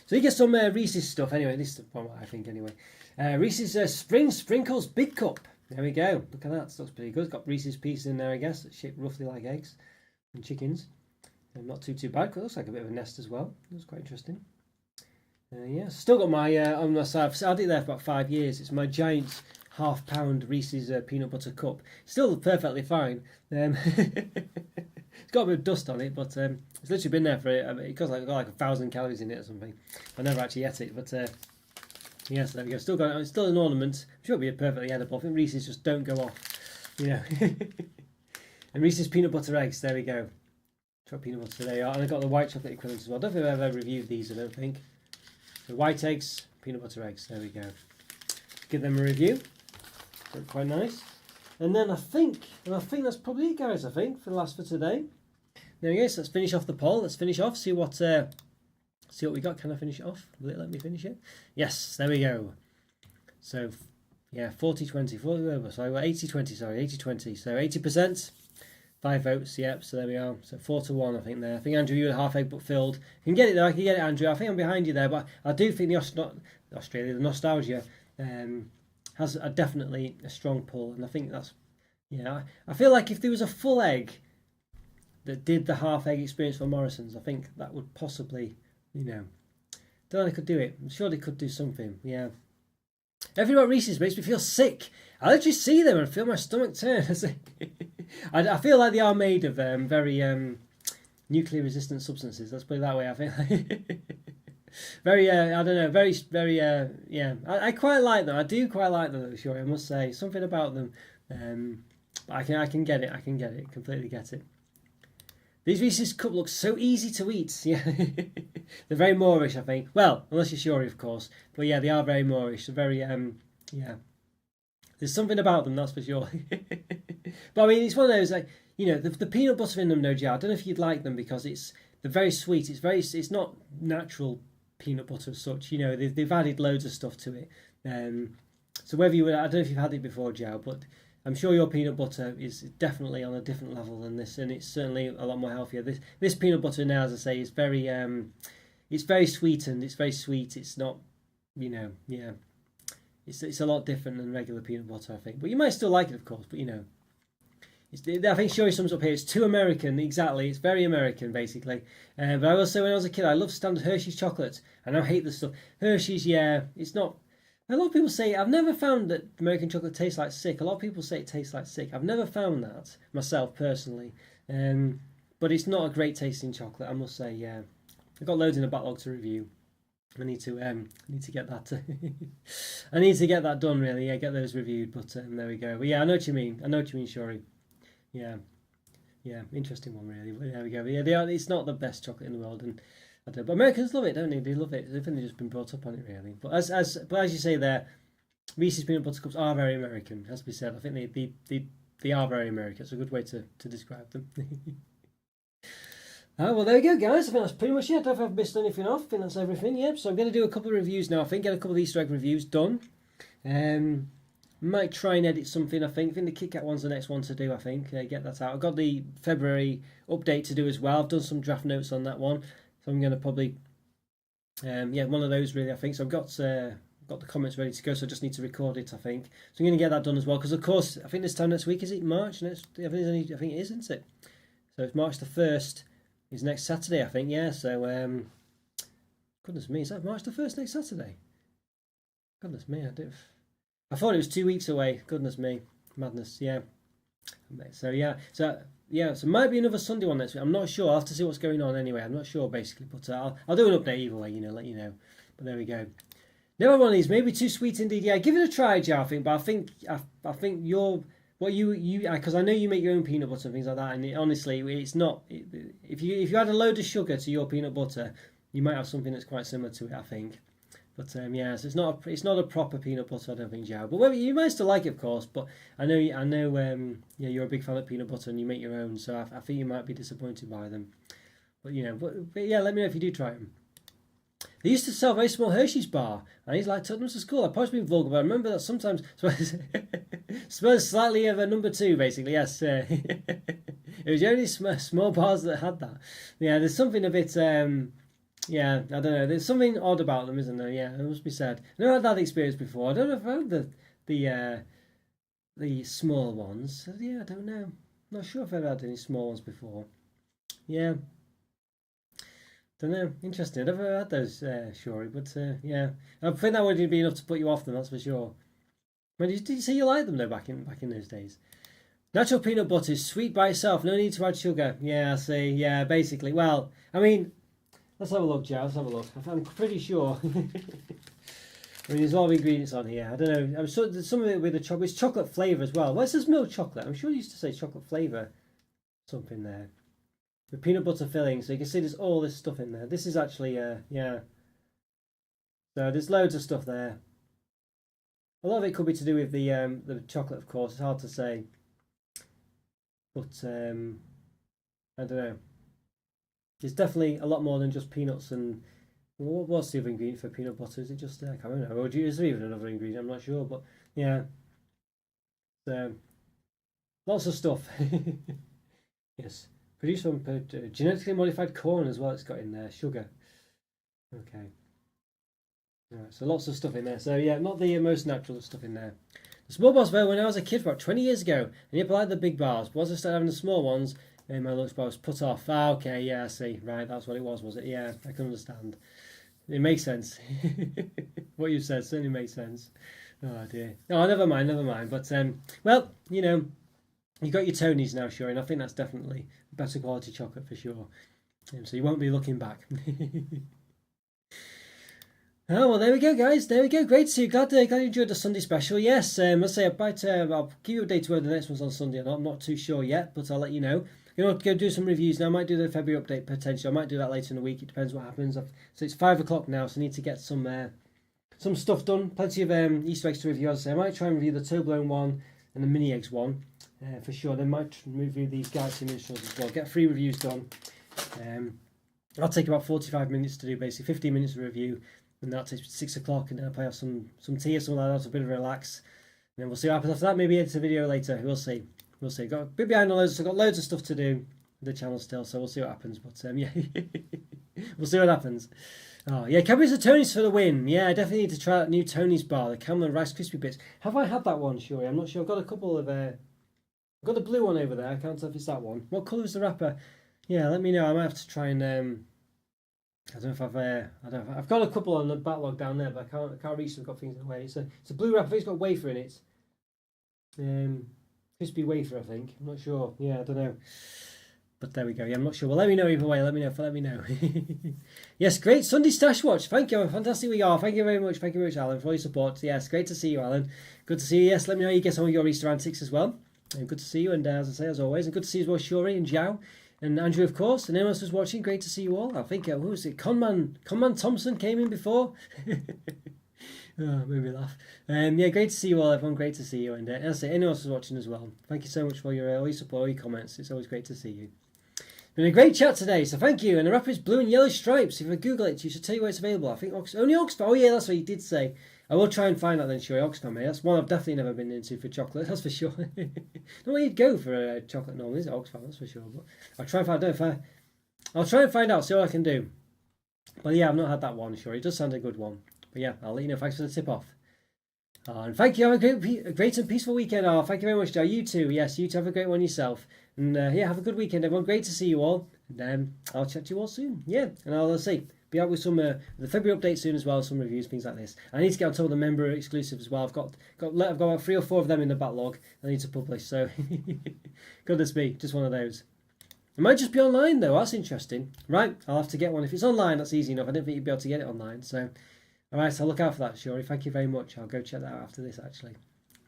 So you get some Reese's stuff anyway. This is what I think anyway. Reese's Spring Sprinkles Big Cup. There we go. Look at that. Looks pretty good. It's got Reese's Pieces in there, I guess, shaped roughly like eggs and chickens. Not too bad. It looks like a bit of a nest as well. It was quite interesting. Yeah, still got my on my side. I've had it there for about 5 years. It's my giant £1/2 Reese's peanut butter cup. Still perfectly fine. It's got a bit of dust on it, but it's literally been there for it got like 1,000 calories in it or something. I never actually ate it, but yeah, so there we go. Still got it. It's still an ornament. I'm sure it'll be perfectly edible. I think Reese's just don't go off, you know. And Reese's peanut butter eggs. There we go. Try peanut butter. There you are. And I got the white chocolate equivalent as well. I don't think I've ever reviewed these. I don't think. So white eggs, peanut butter eggs. There we go. Give them a review. Look quite nice. And then I think that's probably it, guys. I think for today. There we go. So let's finish off the poll. Let's finish off. See what we got. Can I finish it off? Will it let me finish it? Yes. There we go. So yeah, 40-20. Sorry, well, 80-20. Sorry, 80-20. So 80%. 5 votes, yep, so there we are. So 4-1, I think, there. I think, Andrew, you had a half egg but filled. You can get it, though. I can get it, Andrew. I think I'm behind you there, but I do think the nostalgia has definitely a strong pull, and I think that's, yeah. I feel like if there was a full egg that did the half egg experience for Morrison's, I think that would possibly, you know, don't know if they could do it. I'm sure they could do something, yeah. Everything about Reese's makes me feel sick. I literally see them and feel my stomach turn. I feel like they are made of very nuclear resistant substances. Let's put it that way. I think very I don't know, very yeah. I quite like them. I do quite like them, sure. I must say something about them. But I can get it. I can get it. Completely get it. These Reese's cup looks so easy to eat. Yeah, they're very Moorish, I think. Well, unless you're sure, of course. But yeah, they are very Moorish. They're very yeah. There's something about them, that's for sure. But I mean, it's one of those, like, you know, the peanut butter in them, no doubt. I don't know if you'd like them because they're very sweet. It's not natural peanut butter as such. You know, they've added loads of stuff to it. So whether you would, I don't know if you've had it before, Joe, but I'm sure your peanut butter is definitely on a different level than this, and it's certainly a lot more healthier. This peanut butter now, as I say, is very sweetened. It's very sweet. It's not, you know, yeah. It's a lot different than regular peanut butter, I think. But you might still like it, of course. But you know, I think Shory sums up here. It's too American, exactly. It's very American, basically. But I will say, when I was a kid, I loved standard Hershey's chocolate. I now hate the stuff. Hershey's, yeah, it's not. A lot of people say, I've never found that American chocolate tastes like sick. A lot of people say it tastes like sick. I've never found that myself personally. But it's not a great tasting chocolate, I must say. Yeah, I've got loads in the backlog to review. I need to get that. I need to get that done, really. Yeah, get those reviewed. But there we go. But yeah, I know what you mean. Shory. Yeah, interesting one, really. But there we go. But yeah, it's not the best chocolate in the world, and I don't know, but Americans love it, don't they? They love it. I think they've just been brought up on it, really. But as you say there, Reese's peanut butter cups are very American, has to be said. I think they are very American. It's a good way to describe them. Well, there we go, guys. I think that's pretty much it. I don't know if I've missed anything off. I think that's everything. Yep. So I'm going to do a couple of reviews now. I think get a couple of Easter egg reviews done. Might try and edit something. I think the Kit Kat one's the next one to do. I think get that out. I've got the February update to do as well. I've done some draft notes on that one, so I'm going to probably one of those really. I think so. I've got the comments ready to go, so I just need to record it. I think so. I'm going to get that done as well because, of course, I think this time next week is it March? I think it is, isn't it? So it's March the 1st. Is next Saturday, I think, yeah. So, goodness me, is that March the 1st next Saturday? Goodness me, I thought it was 2 weeks away. Goodness me, madness, yeah. So so might be another Sunday one next week. I'm not sure. I'll have to see what's going on anyway. I'm not sure basically, but I'll do an update either way. You know, let you know. But there we go. Never one of these. Maybe too sweet indeed. Yeah, give it a try, Joe. I think, but I think you're. Well, you because I know you make your own peanut butter and things like that, and honestly, it's not. If you add a load of sugar to your peanut butter, you might have something that's quite similar to it, I think. But so it's not a proper peanut butter, I don't think, Joe. But you might still like it, of course. But I know, you're a big fan of peanut butter and you make your own, so I think you might be disappointed by them. But but yeah, let me know if you do try them. They used to sell a very small Hershey's bar, and he's like, took them to school. I've probably been vulgar, but I remember that sometimes smells slightly of a number 2, basically, yes. It was only small bars that had that. Yeah, there's something a bit, I don't know, there's something odd about them, isn't there? Yeah, it must be said. I've never had that experience before. I don't know if I've had the small ones. Yeah, I don't know. I'm not sure if I've had any small ones before. Yeah. Don't know. Interesting. I've never had those, Shuri, but yeah, I think that would be enough to put you off them. That's for sure. But did you say you liked them though back in those days? Natural peanut butter is sweet by itself. No need to add sugar. Yeah, I see. Yeah, basically. Well, I mean, let's have a look, Joe. Let's have a look. I'm pretty sure. I mean, there's a lot of ingredients on here. I don't know. I'm sure there's some of it with the chocolate. It's chocolate flavour as well. Well, it says milk chocolate. I'm sure it used to say chocolate flavour. Something there. With peanut butter filling. So you can see there's all this stuff in there. This is actually, yeah. So there's loads of stuff there. A lot of it could be to do with the chocolate, of course. It's hard to say. But, I don't know. It's definitely a lot more than just peanuts and... What's the other ingredient for peanut butter? Is it just I can't remember. Or is there even another ingredient? I'm not sure, but yeah. So lots of stuff. Yes, produced from genetically modified corn as well. It's got in there sugar. Okay. All right, so lots of stuff in there. So yeah, not the most natural stuff in there. The small bars were when I was a kid about 20 years ago, and yep, I like the big bars. But once I started having the small ones, and my lunch bar was put off. Ah, okay, yeah, I see. Right, that's what it was it? Yeah, I can understand. It makes sense. What you said certainly makes sense. Oh dear. Oh, never mind. But well, you know, you got your Tonys now, sure, and I think that's definitely better quality chocolate for sure. So you won't be looking back. Oh well, there we go, guys. There we go. Great to see you. Glad you enjoyed the Sunday special. Yes, I'll say I'll keep you updated whether the next one's on Sunday or not. I'm not too sure yet, but I'll let you know. You know, go do some reviews now. I might do the February update potentially. I might do that later in the week. It depends what happens. So it's 5 o'clock now, so I need to get some stuff done. Plenty of Easter eggs to review. As I say, I might try and review the Toblerone one and the mini eggs one for sure. Then might review these Galaxy minstrels as well. Get 3 reviews done. I'll take about 45 minutes to do, basically 15 minutes of review, and that takes 6 o'clock, and then I'll probably have some tea or something like that, a bit of a relax, and then we'll see what happens after that. Maybe edit a video later. We'll see. Got a bit behind the loads, so I've got loads of stuff to do with the channel still, so we'll see what happens. But yeah, we'll see what happens. Oh yeah, Cadbury's and Tony's for the win. Yeah, I definitely need to try that new Tony's bar, the caramel and Rice Krispie bits. Have I had that one, Shuri? I'm not sure. I've got a couple of. I've got the blue one over there. I can't tell if it's that one. What colour is the wrapper? Yeah, let me know. I might have to try and. I don't know if I've got a couple on the backlog down there, but I can't reach them. I've got things in the way. It's a blue wrapper. It's got wafer in it. Crispy wafer, I think. I'm not sure. Yeah, I don't know. But there we go. Yeah, I'm not sure. Well, let me know either way. Let me know. Yes, great Sunday Stash Watch. Thank you. Fantastic we are. Thank you very much. Thank you very much, Alan, for all your support. Yes, great to see you, Alan. Good to see you. Yes, let me know how you get on with your Easter antics as well. And good to see you. And as I say, as always, and good to see you as well, Shuri and Jiao. And Andrew, of course, and anyone else who's watching, great to see you all. I think, who was it? Conman Thompson came in before. Oh, made me laugh. Yeah, great to see you all, everyone. Great to see you. And as I say, anyone else who's watching as well, thank you so much for all your support, all your comments. It's always great to see you. It's been a great chat today, so thank you. And the wrapper is blue and yellow stripes. If I Google it, you should tell you where it's available. I think only Oxford. Oh, yeah, that's what you did say. I will try and find that then, sure. Oxford, mate. That's one I've definitely never been into for chocolate, that's for sure. Not where you'd go for a chocolate normally, is it? Oxford, that's for sure. But I'll try and find out. I'll try and find out, see what I can do. But yeah, I've not had that one, sure. It does sound a good one. But yeah, I'll let you know. Thanks for the tip off. And thank you. Have a great and peaceful weekend. Oh, thank you very much, Joe. You too. Yes, you too. Have a great one yourself. And yeah, have a good weekend, everyone. Great to see you all. And I'll chat to you all soon. Yeah, and I'll see. Be out with some the February update soon as well, some reviews, things like this. I need to get on top of the member exclusive as well. I've got about 3 or 4 of them in the backlog. I need to publish. So goodness me, just one of those. It might just be online though. That's interesting. Right, I'll have to get one. If it's online, that's easy enough. I didn't think you'd be able to get it online. So, all right, so look out for that, Shuri. Thank you very much. I'll go check that out after this. Actually,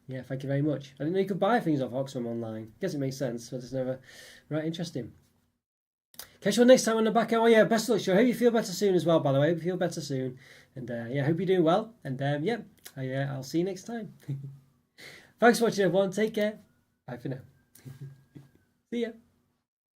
yeah, thank you very much. I didn't know you could buy things off Oxfam online. Guess it makes sense, but it's never right. Interesting. Catch you on next time on the back. Oh yeah, best of luck, Shuri. Hope you feel better soon as well. By the way, hope you feel better soon. And yeah, hope you're doing well. And yeah, I'll see you next time. Thanks for watching, everyone. Take care. Bye for now. See ya.